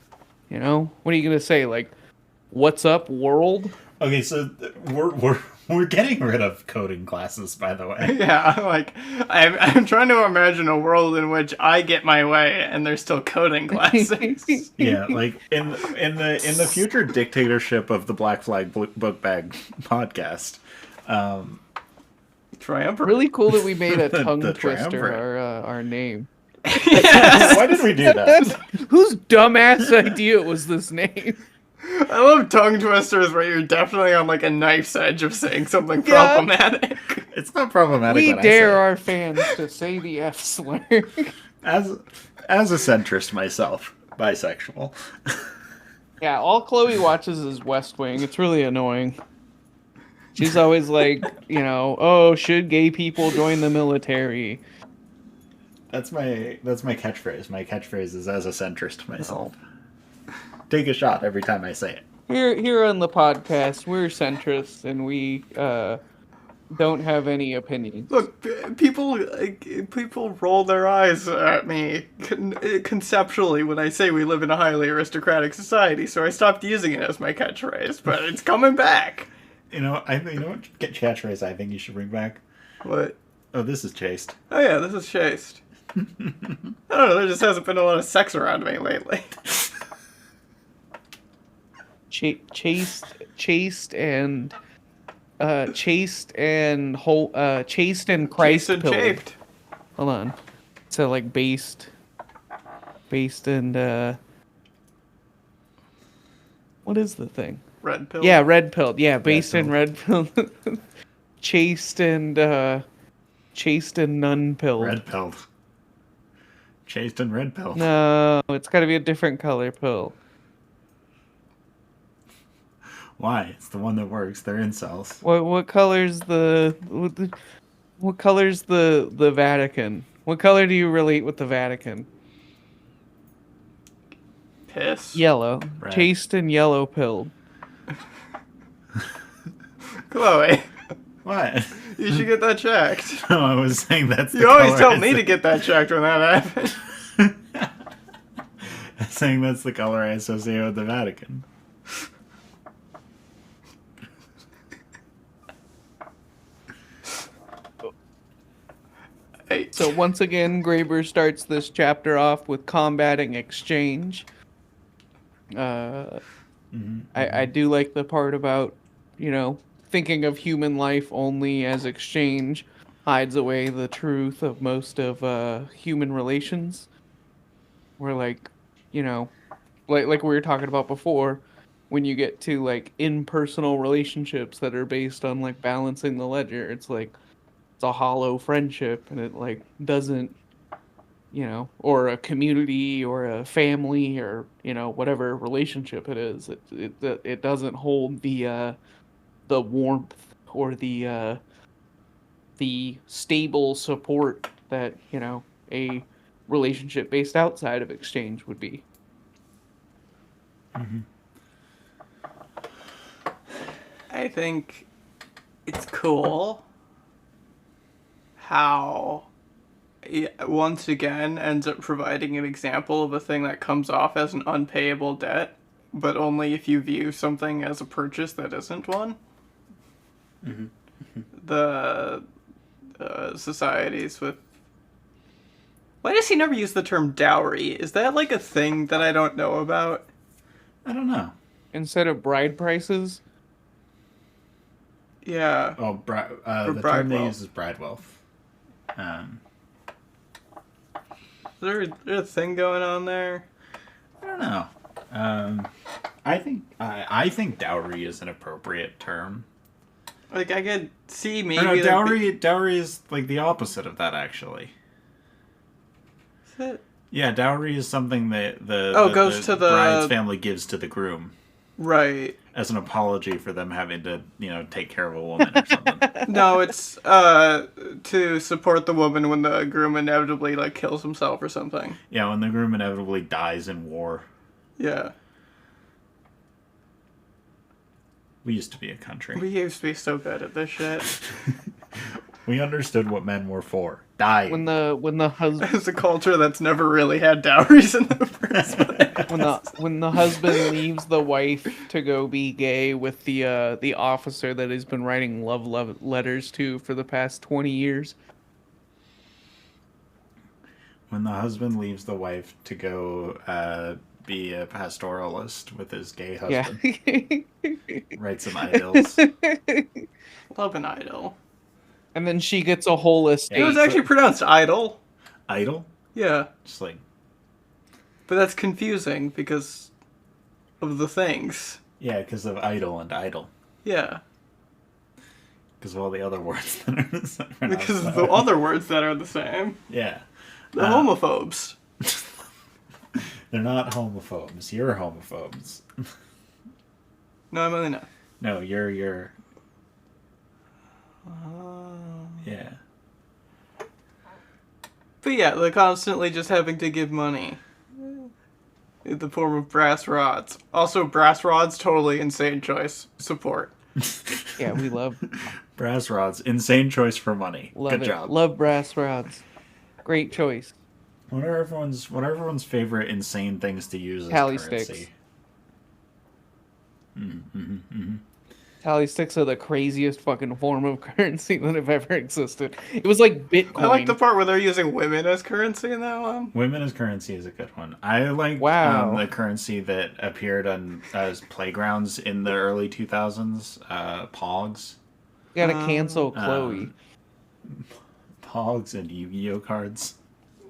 You know? What are you going to say? Like, what's up, world? Okay, so we're getting rid of coding classes, by the way. Yeah, like I'm trying to imagine a world in which I get my way and there's still coding classes. Yeah, like in the future dictatorship of the Black Flag Book Bag podcast, Triumvirate. Really cool that we made a The- tongue the twister triumvirate. our name. why did we do that? Whose dumbass idea was this name? I love tongue twisters where you're definitely on like a knife's edge of saying something Yeah. problematic. It's not problematic. We when dare I our fans to say the F slur. say it. As a centrist myself, bisexual. Yeah, all Chloe watches is West Wing. It's really annoying. She's always like, oh, should gay people join the military? That's my catchphrase. My catchphrase is as a centrist myself. Take a shot every time I say it. Here on the podcast, we're centrists and we don't have any opinions. Look, people roll their eyes at me conceptually when I say we live in a highly aristocratic society, so I stopped using it as my catchphrase, but it's coming back. You know what catchphrase I think you should bring back? What? Oh, this is chaste. Oh yeah, this is chaste. I don't know, there just hasn't been a lot of sex around me lately. Chaste and chaste and Chaste Christ and pilled. chafed. Hold on. So like based and what is the thing? Red pill. Yeah, red pilled. Yeah, based and pilled. red pilled. chaste and nun pilled. Red pilled. Chaste and red pill. No, it's got to be a different color pill. Why? It's the one that works. They're incels. What color's what color's the Vatican? What color do you relate with the Vatican? Piss. Yellow. Red. Chaste and yellow pilled. Chloe, What? you should get that checked. No, I was saying that's the You always color tell I me to said- get that checked when that happens. I'm saying that's the color I associate with the Vatican. Hey, So once again, Graeber starts this chapter off with combating exchange. I do like the part about, thinking of human life only as exchange hides away the truth of most of human relations. Where like we were talking about before, when you get to like impersonal relationships that are based on like balancing the ledger, it's like it's a hollow friendship and it like doesn't or a community or a family or whatever relationship it is, it doesn't hold the warmth or the stable support that a relationship based outside of exchange would be. I think it's cool how it once again ends up providing an example of a thing that comes off as an unpayable debt, but only if you view something as a purchase that isn't one. The societies with... Why does he never use the term dowry? Is that like a thing that I don't know about? I don't know. Instead of bride prices, Yeah. Oh, For the bride term they wealth. use is bride wealth. Is there a thing going on there? I don't know. I think dowry is an appropriate term. Like, I could see maybe... Or no, like, dowry is like the opposite of that, actually. Is it? Yeah, dowry is something that Goes to the- bride's family gives to the groom Right. as an apology for them having to, take care of a woman or something. No, it's to support the woman when the groom inevitably like kills himself or something. Yeah, when the groom inevitably dies in war. Yeah. We used to be a country. We used to be so good at this shit. We understood what men were for. Dying. When the husband It's a culture that's never really had dowries in the first place. when the husband leaves the wife to go be gay with the officer that he's been writing love letters to for the past 20 years. When the husband leaves the wife to go be a pastoralist with his gay husband. Yeah. Write some idols. Love an idol. And then she gets a whole estate. It was actually pronounced idol. Idol? Yeah. Just like... But that's confusing because of the things. Yeah, because of idol and idol. Yeah. Because of all the other words that are the same. Because of the other words that are the same. Yeah. The homophobes. They're not homophobes. You're homophobes. No, I'm really not. No, you're... Yeah. But yeah, they're constantly just having to give money. In the form of brass rods. Also, brass rods, totally insane choice. Support. Yeah, we love Brass rods. Insane choice for money. Good job. Love brass rods. Great choice. What are everyone's favorite insane things to use as Tally currency? sticks. Tally sticks are the craziest fucking form of currency that have ever existed. It was like Bitcoin. I like the part where they're using women as currency in that one. Women as currency is a good one. I like the currency that appeared on as playgrounds in the early 2000s. Pogs. You gotta cancel Chloe. Pogs and Yu-Gi-Oh cards.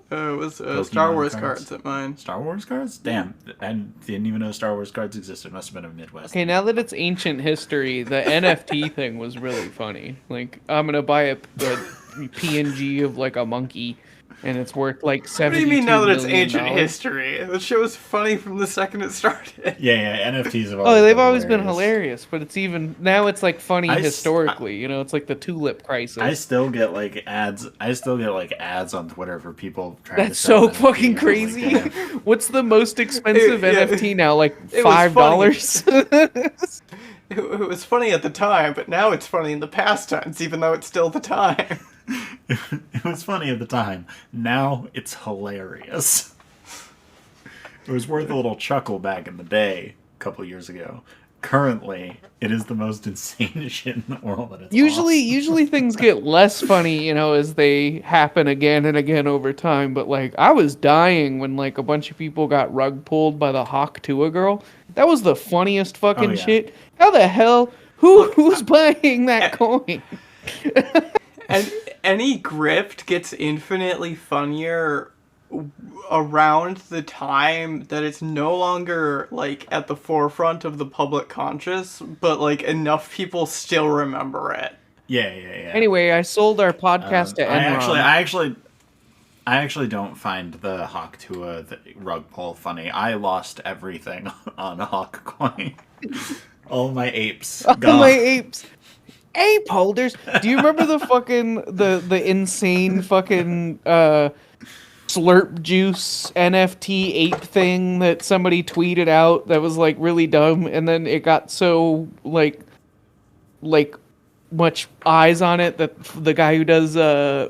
It was Star Wars cards at mine. Star Wars cards? Damn. I didn't even know Star Wars cards existed. Must have been a Midwest. Okay, now that it's ancient history, the NFT thing was really funny. Like, I'm gonna buy a PNG of like a monkey, and it's worth like $72 What do you mean now that it's million? ancient history? The shit was funny from the second it started. Yeah, NFTs have Oh, they've always been hilarious, but it's even now it's like funny historically. You know, it's like the tulip crisis. I still get like ads. I still get like ads on Twitter for people trying That's to sell so fucking NFTs. crazy. Like, What's the most expensive NFT now? Like it was $5? It was funny at the time, but now it's funny in the past tense, even though it's still the time. It was funny at the time. Now it's hilarious. It was worth a little chuckle back in the day, a couple years ago. Currently, it is the most insane shit in the world. And it's Usually things get less funny, you know, as they happen again and again over time. But like, I was dying when like a bunch of people got rug pulled by the Hawk Tua girl. That was the funniest fucking shit. How the hell? Who's buying that coin? And any grift gets infinitely funnier around the time that it's no longer like at the forefront of the public conscious, but like enough people still remember it. Yeah. Anyway, I sold our podcast to Enron. I actually don't find the Hawk Tua rug pull funny. I lost everything on Hawk Coin. All my apes. All my apes. Ape holders. Do you remember the fucking the insane fucking slurp juice NFT ape thing that somebody tweeted out that was like really dumb, and then it got so like much eyes on it that the guy who does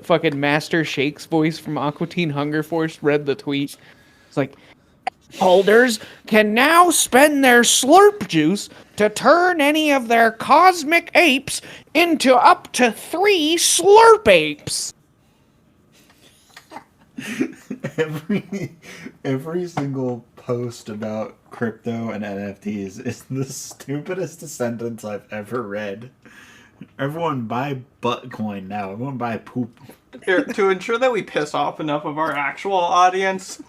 fucking Master Shake's voice from Aqua Teen Hunger Force read the tweet. It's like, holders can now spend their slurp juice to turn any of their cosmic apes into up to 3 slurp apes. Every single post about crypto and NFTs is the stupidest sentence I've ever read. Everyone buy buttcoin now. Everyone buy poop. Here, to ensure that we piss off enough of our actual audience,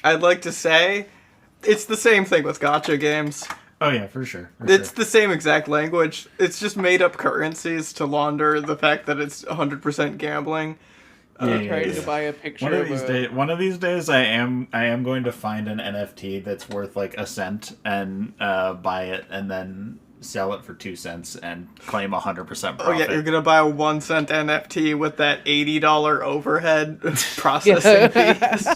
I'd like to say it's the same thing with gacha games. Oh yeah, for sure. It's the same exact language. It's just made up currencies to launder the fact that it's 100% gambling. Trying to buy a picture One of these days, I am going to find an NFT that's worth like a cent and buy it and then sell it for 2 cents and claim 100% profit. Oh yeah, you're gonna buy a 1 cent NFT with that $80 overhead processing fees.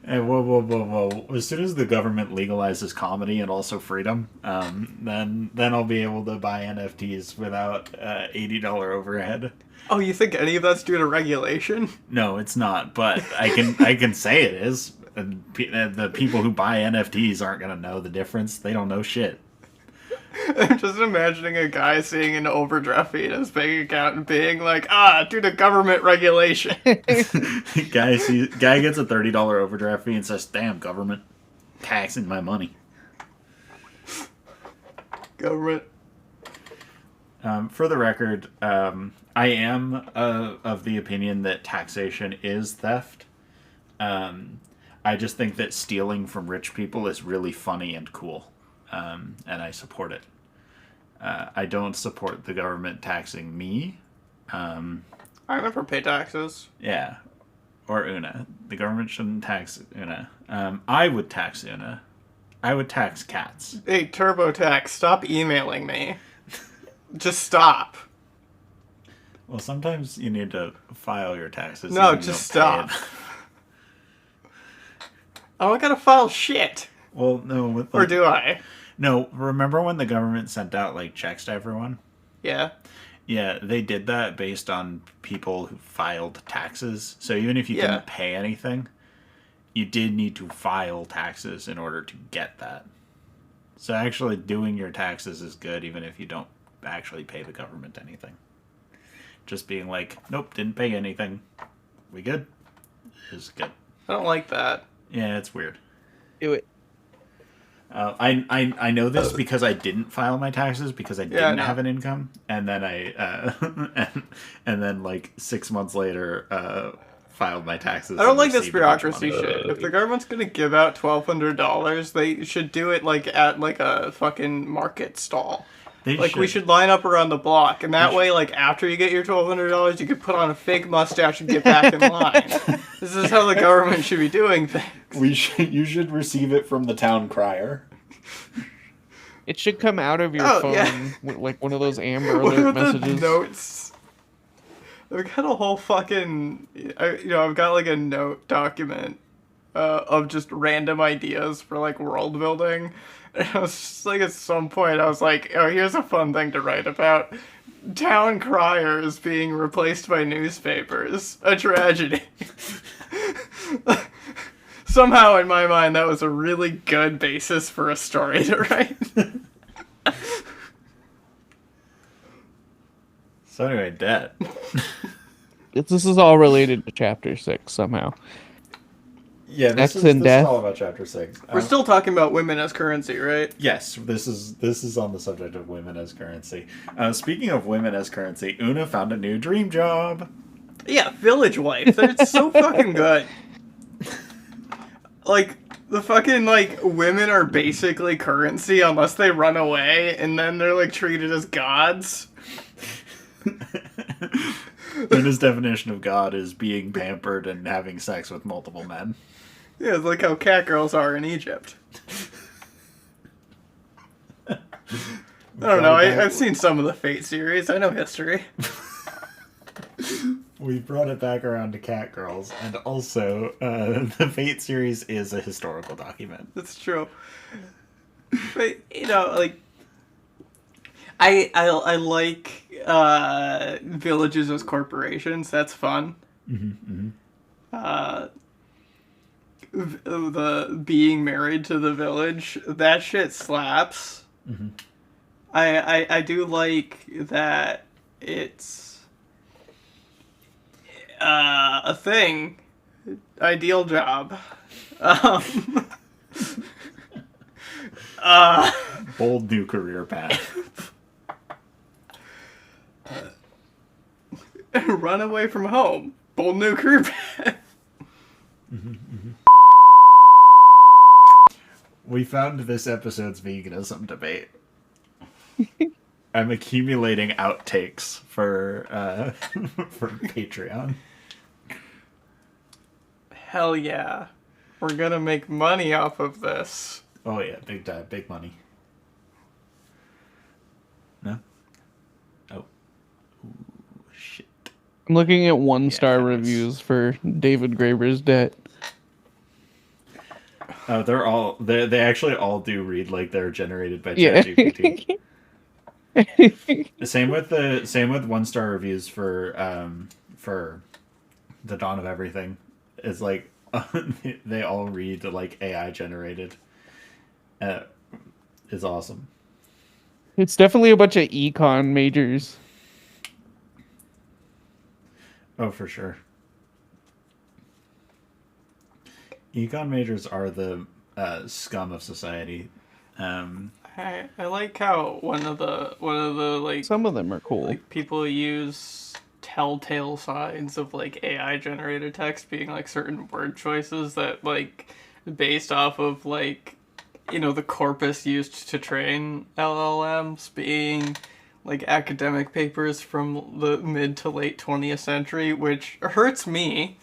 Hey, whoa! As soon as the government legalizes comedy and also freedom, then I'll be able to buy NFTs without $80 overhead. Oh, you think any of that's due to regulation? No, it's not. But I can say it is. And the people who buy NFTs aren't gonna know the difference. They don't know shit. I'm just imagining a guy seeing an overdraft fee in his bank account and being like, due to government regulation. Guy gets a $30 overdraft fee and says, "Damn, government taxing my money." Government. For the record, I am of the opinion that taxation is theft. I just think that stealing from rich people is really funny and cool, and I support it. I don't support the government taxing me. I never pay taxes. Yeah, or Una. The government shouldn't tax Una. I would tax Una. I would tax cats. Hey, TurboTax, stop emailing me. Just stop. Well, sometimes you need to file your taxes. No, even if you just don't pay stop. I don't gotta file shit. Well, no. Or do I? No, remember when the government sent out like checks to everyone? Yeah. Yeah, they did that based on people who filed taxes. So even if you didn't pay anything, you did need to file taxes in order to get that. So actually doing your taxes is good even if you don't actually pay the government anything. Just being like, nope, didn't pay anything. We good? Is good. I don't like that. Yeah, it's weird. Do it. I know this because I didn't file my taxes because I didn't have an income, and then and then like 6 months later filed my taxes. I don't like this bureaucracy shit. If the government's gonna give out $1,200, they should do it like at like a fucking market stall. We should line up around the block, and that way, like after you get your $1,200, you could put on a fake mustache and get back in line. This is how the government should be doing things. You should receive it from the town crier. It should come out of your phone with like one of those Amber Alert messages. Notes. I've got a whole fucking, I've got like a note document of just random ideas for like world building. And I was just like, at some point, I was like, oh, here's a fun thing to write about. Town criers being replaced by newspapers. A tragedy. Somehow, in my mind, that was a really good basis for a story to write. So anyway, debt. This is all related to Chapter 6 somehow. Yeah, this in is death. all about Chapter 6. We're still talking about women as currency, right? Yes, this is on the subject of women as currency. Speaking of women as currency, Una found a new dream job. Yeah, village wife. It's so fucking good. Like, the fucking, like, women are basically currency unless they run away, and then they're, like, treated as gods. Una's definition of God is being pampered and having sex with multiple men. Yeah, it's like how cat girls are in Egypt. I don't know, I've seen some of the Fate series. I know history. We brought it back around to cat girls, and also the Fate series is a historical document. That's true. But, like, I like villages as corporations. That's fun. Mm-hmm, mm-hmm. The being married to the village, that shit slaps. Mm-hmm. I do like that it's a thing. Ideal job. Bold new career path. Run away from home. Bold new career path. Mm-hmm, mm-hmm. We found this episode's veganism debate. I'm accumulating outtakes for for Patreon. Hell yeah. We're gonna make money off of this. Oh yeah, big time, big money. No? Oh. Ooh, shit. I'm looking at 1-star reviews for David Graeber's debt. they actually all do read like they're generated by Yeah. ChatGPT. Same with 1-star reviews for the Dawn of Everything. It's like they all read like AI generated. Uh, is awesome. It's definitely a bunch of econ majors. Oh, for sure. Econ majors are the scum of society. I like how one of the Some of them are cool. people use telltale signs of like AI generated text being like certain word choices that like based off of like the corpus used to train LLMs being like academic papers from the mid to late 20th century, which hurts me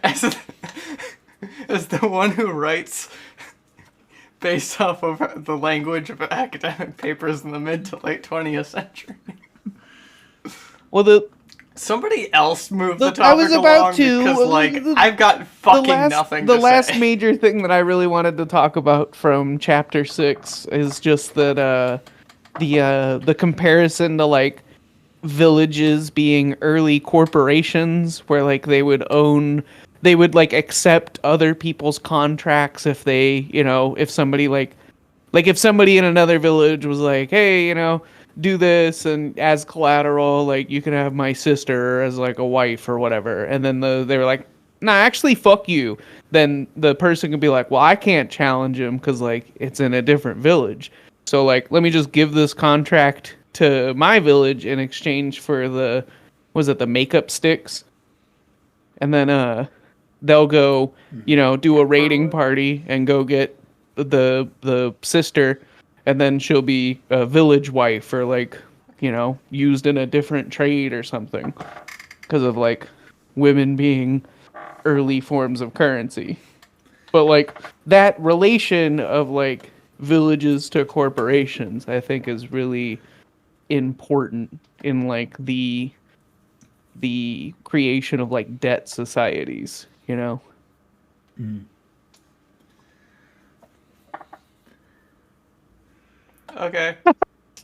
as as the one who writes based off of the language of academic papers in the mid to late 20th century. Well, Somebody else move the I was topic about along to. because, like, I've got fucking nothing The to last say. major thing that I really wanted to talk about from chapter 6 is just that the comparison to like villages being early corporations where like they would like accept other people's contracts if they, if somebody like if somebody in another village was like, hey, do this and as collateral, like you can have my sister as like a wife or whatever. And then they were like, nah, actually, fuck you. Then the person could be like, well, I can't challenge him because like it's in a different village. So like, let me just give this contract to my village in exchange for was it the makeup sticks? And then they'll go, do a raiding party and go get the sister, and then she'll be a village wife or like, used in a different trade or something because of like women being early forms of currency. But like that relation of like villages to corporations, I think is really important in like the creation of like debt societies, Okay.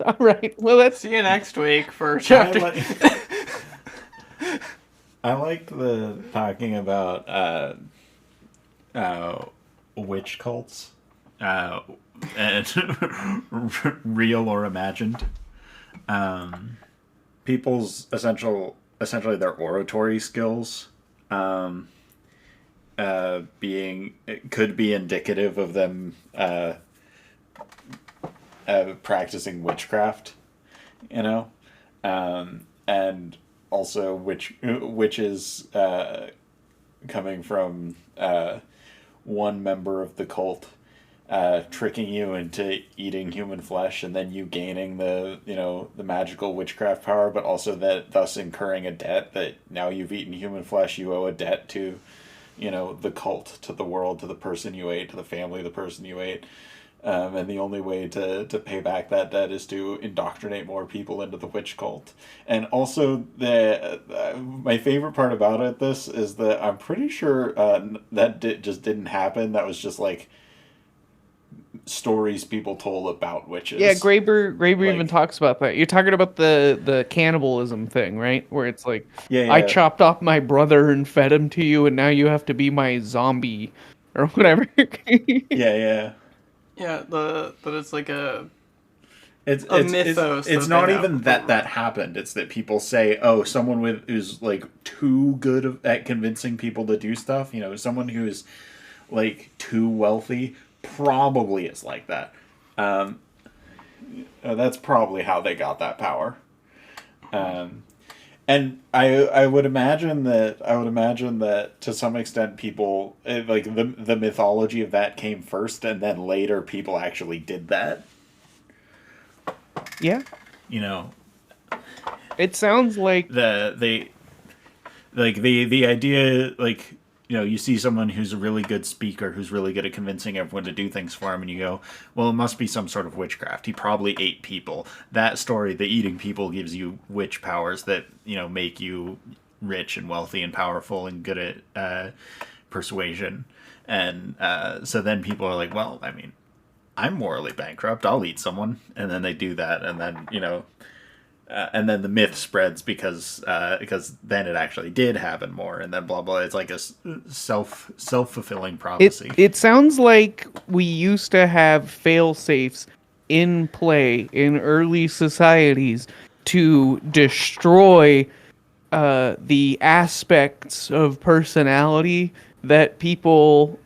All right. Well, that's See you next week for I chapter. I liked the talking about uh, witch cults, uh, and real or imagined. People's essentially their oratory skills, being it could be indicative of them practicing witchcraft, and also which is coming from one member of the cult tricking you into eating human flesh and then you gaining the magical witchcraft power, but also that thus incurring a debt that now you've eaten human flesh, you owe a debt to the cult, to the world, to the person you ate, to the family of the person you ate. And the only way to pay back that debt is to indoctrinate more people into the witch cult. And also, my favorite part about this is that I'm pretty sure just didn't happen. That was just like stories people told about witches. yeah. Graeber Like, even talks about that. You're talking about the cannibalism thing, right? Where it's like, yeah, I yeah, chopped off my brother and fed him to you, and now you have to be my zombie or whatever. yeah, yeah. Yeah, but it's like a It's mythos. it's that not they have. even that happened. It's that people say, oh, someone who's like too good at convincing people to do stuff. Someone who's like too wealthy probably is like that. That's probably how they got that power. And I would imagine that to some extent people like the mythology of that came first, and then later people actually did that. Yeah, You know, it sounds like the idea, like, you see someone who's a really good speaker, who's really good at convincing everyone to do things for him, and you go, well, it must be some sort of witchcraft. He probably ate people. That story, the eating people, gives you witch powers that make you rich and wealthy and powerful and good at persuasion, and so then people are like, well, I mean, I'm morally bankrupt. I'll eat someone, and then they do that, and then and then the myth spreads because then it actually did happen more, and then blah blah. It's like a self-fulfilling prophecy. It sounds like we used to have fail safes in play in early societies to destroy the aspects of personality that people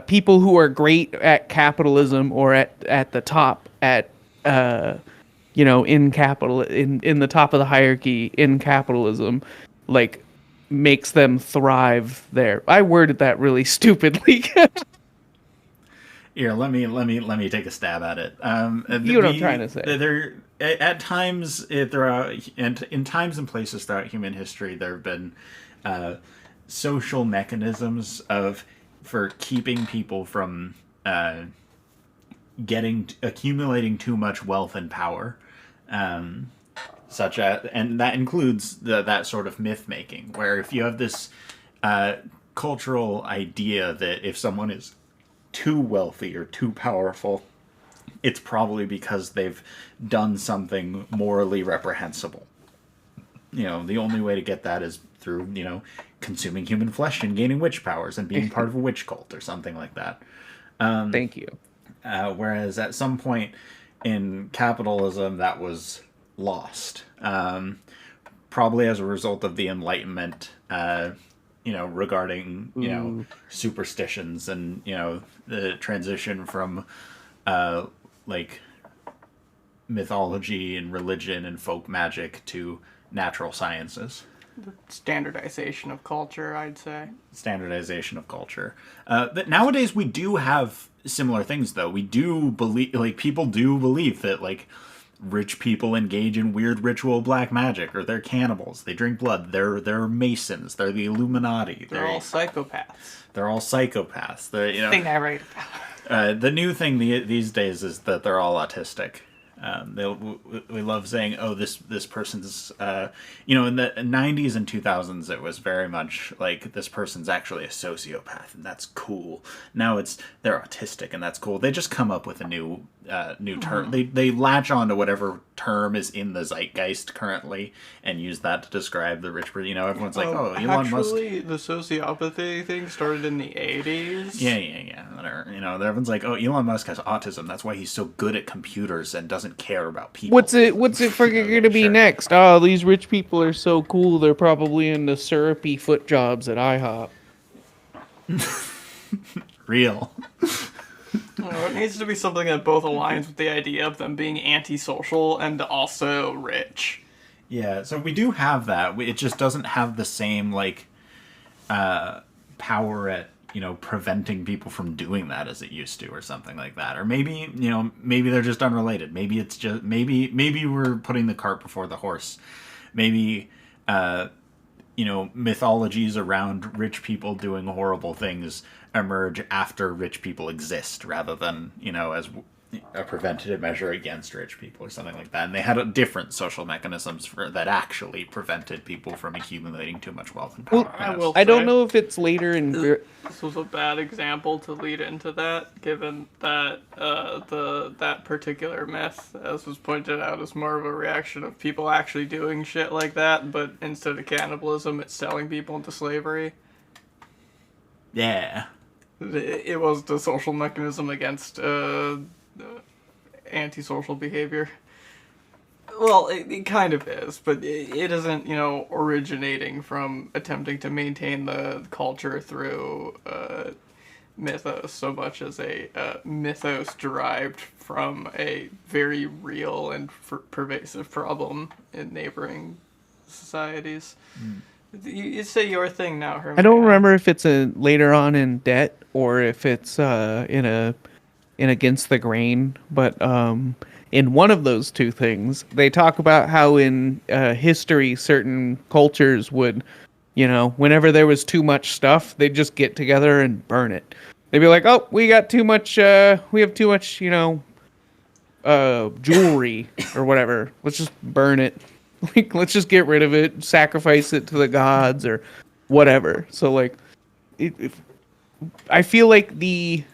people who are great at capitalism or at the top at in the top of the hierarchy in capitalism, like, makes them thrive there. I worded that really stupidly. Here, let me take a stab at it. You know what I'm trying to say. There, at times, in times and places throughout human history, there have been social mechanisms for keeping people from accumulating too much wealth and power, and that includes that sort of myth making, where if you have this cultural idea that if someone is too wealthy or too powerful, it's probably because they've done something morally reprehensible. The only way to get that is through consuming human flesh and gaining witch powers and being part of a witch cult or something like that. Thank you. Whereas at some point in capitalism, that was lost, probably as a result of the Enlightenment, regarding superstitions and the transition from like mythology and religion and folk magic to natural sciences. Standardization of culture, I'd say. Standardization of culture. But nowadays we do have similar things, though. We do believe, like, people do believe that, like, rich people engage in weird ritual black magic, or they're cannibals. They drink blood. They're Masons. They're the Illuminati. They're all psychopaths. They're all psychopaths. Thing I write about. The new thing these days is that they're all autistic. We love saying, "Oh, this person's," in the 90s and 2000s, it was very much like, this person's actually a sociopath, and that's cool. Now they're autistic, and that's cool. They just come up with a new term. They latch on to whatever term is in the zeitgeist currently and use that to describe the rich person. Everyone's like, "Oh, Elon Musk." Actually, the sociopathy thing started in the 80s. Yeah. Whatever. Everyone's like, "Oh, Elon Musk has autism. That's why he's so good at computers and doesn't care about people." What's it freaking gonna be next? Oh, these rich people are so cool. They're probably into syrupy foot jobs at IHOP. Real. It needs to be something that both aligns with the idea of them being antisocial and also rich. Yeah, so we do have that. It just doesn't have the same, like, power at, preventing people from doing that as it used to, or something like that. Or maybe, maybe they're just unrelated. Maybe it's just, maybe we're putting the cart before the horse. Maybe, mythologies around rich people doing horrible things emerge after rich people exist, rather than, as a preventative measure against rich people or something like that. And they had different social mechanisms that actually prevented people from accumulating too much wealth and power. Well, I don't know if it's later in... This was a bad example to lead into that, given that that particular myth, as was pointed out, is more of a reaction of people actually doing shit like that, but instead of cannibalism, it's selling people into slavery. Yeah. It was the social mechanism against antisocial behavior. Well, it kind of is, but it isn't, originating from attempting to maintain the culture through mythos so much as a mythos derived from a very real and pervasive problem in neighboring societies. You say your thing now, Herman. I don't remember if it's later on in Debt or if it's in Against the Grain, but in one of those two things, they talk about how in history certain cultures would, whenever there was too much stuff, they'd just get together and burn it. They'd be like, "Oh, we got too much. We have too much, jewelry or whatever. Let's just burn it. Like, let's just get rid of it, sacrifice it to the gods or whatever." So, like, I feel like the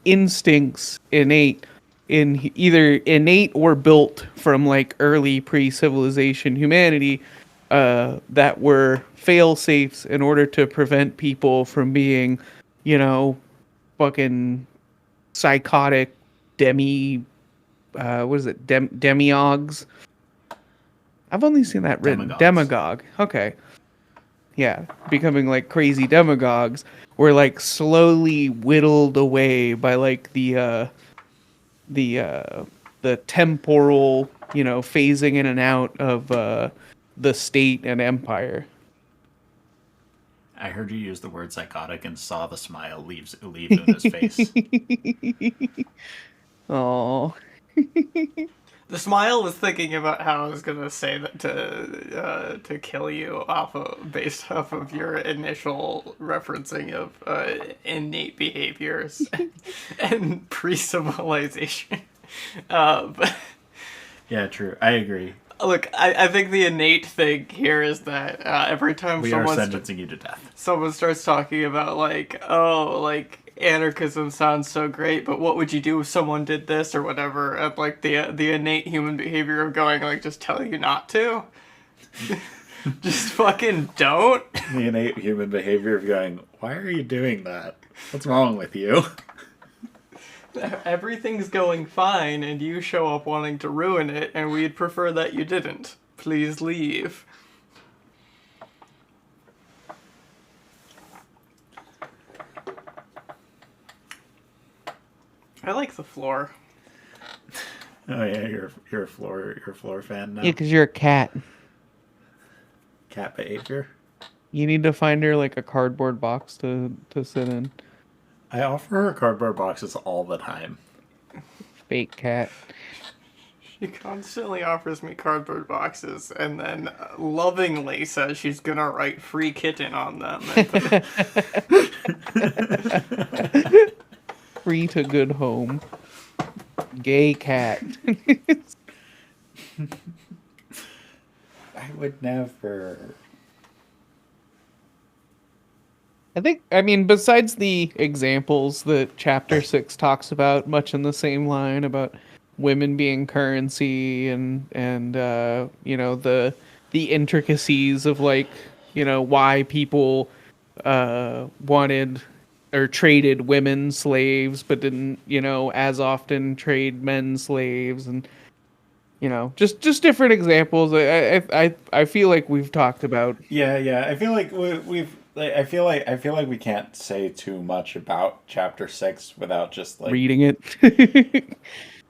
instincts either innate or built from like early pre-civilization humanity that were fail safes in order to prevent people from being, you know, fucking psychotic what is it, demigods. I've only seen that written. Demagogues. Demagogue. Okay. Yeah, becoming like crazy demagogues were like slowly whittled away by like the uh the temporal, phasing in and out of the state and empire. I heard you use the word psychotic and saw the smile leave Una's face. Oh, The smile was thinking about how I was gonna say that to kill you based off of your initial referencing of innate behaviors and pre-civilization. But Yeah, true. I agree. look, I think the innate thing here is that every time We are sentencing you to death. someone starts talking about like, oh, like anarchism sounds so great, but what would you do if someone did this or whatever? And like the innate human behavior of going like, just tell you not to, just fucking don't. The innate human behavior of going, why are you doing that? What's wrong with you? Everything's going fine, and you show up wanting to ruin it, and we'd prefer that you didn't. Please leave. I like the floor. Oh yeah, you're a floor fan now. yeah, because you're a cat. Cat behavior. You need to find her like a cardboard box to sit in. I offer her cardboard boxes all the time. Fake cat. She constantly offers me cardboard boxes and then lovingly says she's gonna write free kitten on them. Free to good home. Gay cat. I would never. I mean, besides the examples that Chapter 6 talks about, much in the same line about women being currency and the intricacies of like, why people wanted or traded women slaves but didn't, as often trade men slaves and just different examples. I feel like we've talked about. Yeah. I feel like we've. I feel like we can't say too much about Chapter 6 without just like Reading it.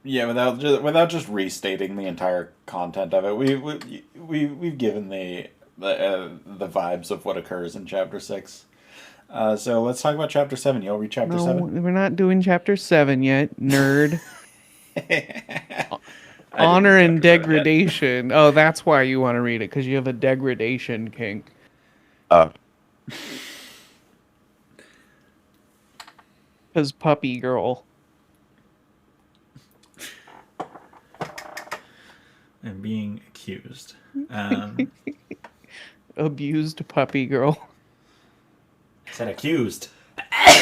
Yeah, without just restating the entire content of it. We've given the vibes of what occurs in Chapter 6. So let's talk about Chapter 7. You'll read Chapter 7? We're not doing Chapter 7 yet, nerd. Honor and degradation. Oh, that's why you want to read it, because you have a degradation kink. Because puppy girl. And being accused. Abused puppy girl. I said accused.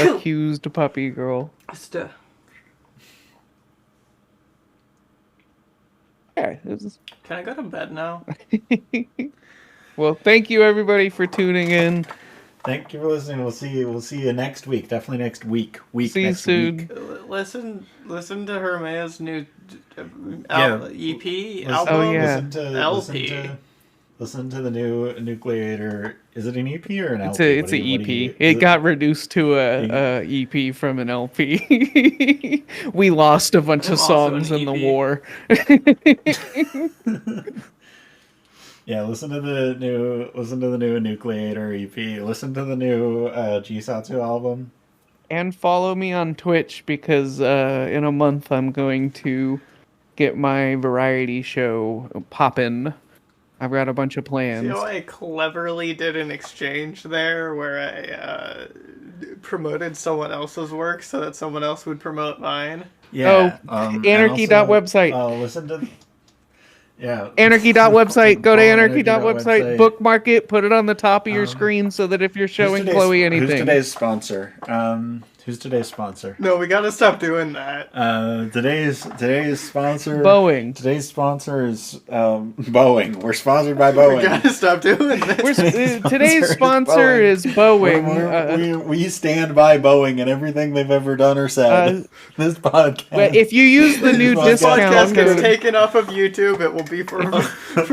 Accused puppy girl. Yeah, Can I go to bed now? Well, thank you everybody for tuning in. Thank you for listening. We'll see you next week. Definitely next week. See you next soon. week. Listen to Hermea's new EP Listen, album. Oh, yeah. LP. Listen to the new Nucleator. Is it an EP or an It's LP? it's an EP. It got reduced to a EP from an LP. We lost a bunch of Also songs an in the EP. war. Yeah, listen to the new Nucleator EP. Listen to the new Jisatsu album. And follow me on Twitch because in a month I'm going to get my variety show poppin'. I've got a bunch of plans. See how I cleverly did an exchange there where I promoted someone else's work so that someone else would promote mine? Yeah. Anarchy.website. Listen to Yeah. Anarchy.website. Go to Follow anarchy.website. Bookmark it. Put it on the top of your screen so that if you're showing Chloe anything. Who's today's sponsor? Who's today's sponsor? No, we gotta stop doing that. Today's sponsor. Boeing. Today's sponsor is Boeing. We're sponsored by Boeing. We gotta stop doing that. Today's sponsor is Boeing. We stand by Boeing and everything they've ever done or said. This podcast. If you use the new This discount Podcast gets code, taken off of YouTube. It will be for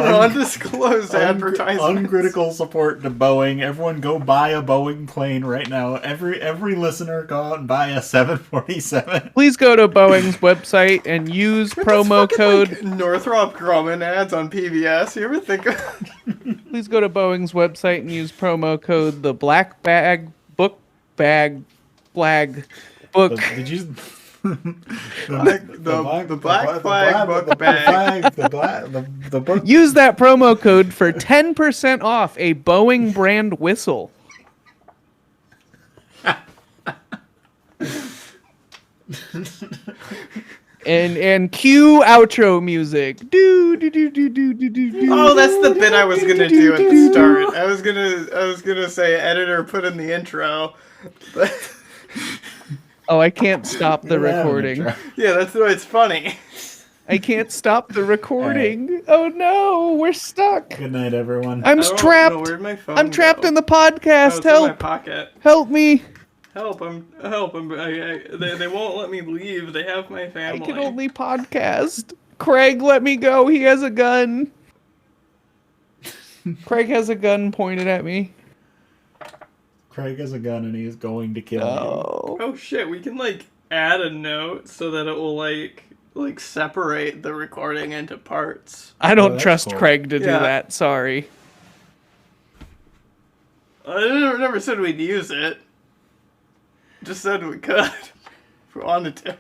undisclosed advertising. Uncritical support to Boeing. Everyone go buy a Boeing plane right now. Every listener go out and buy a 747. please go to Boeing's website and use promo code. Like Northrop Grumman ads on PBS. You ever think of? Please go to Boeing's website and use promo code the Black Bag Book Bag Flag Book. Did you? The Black Flag book bag. The book. Use that promo code for 10% off a Boeing brand whistle. and cue outro music. Do do do do do do do. Oh, that's the bit I was gonna do at the start. I was gonna say, editor, put in the intro. But Oh, I can't stop the recording. yeah, that's why it's funny. I can't stop the recording. Oh no, we're stuck. Good night, everyone. I'm I don't trapped. know, where'd my phone I'm trapped go? in the Oh, podcast. it's in my Help! pocket. Help me! Help! They won't let me leave. They have my I family. can only podcast. Craig, let me go. He has a gun. Craig has a gun pointed at me. Craig has a gun and he is going to kill you. Oh. Oh shit! We can like add a note so that it will like separate the recording into parts. I don't that's trust cool. Craig to do Yeah. that. Sorry. I never said we'd use it. Just said we could if we wanted to.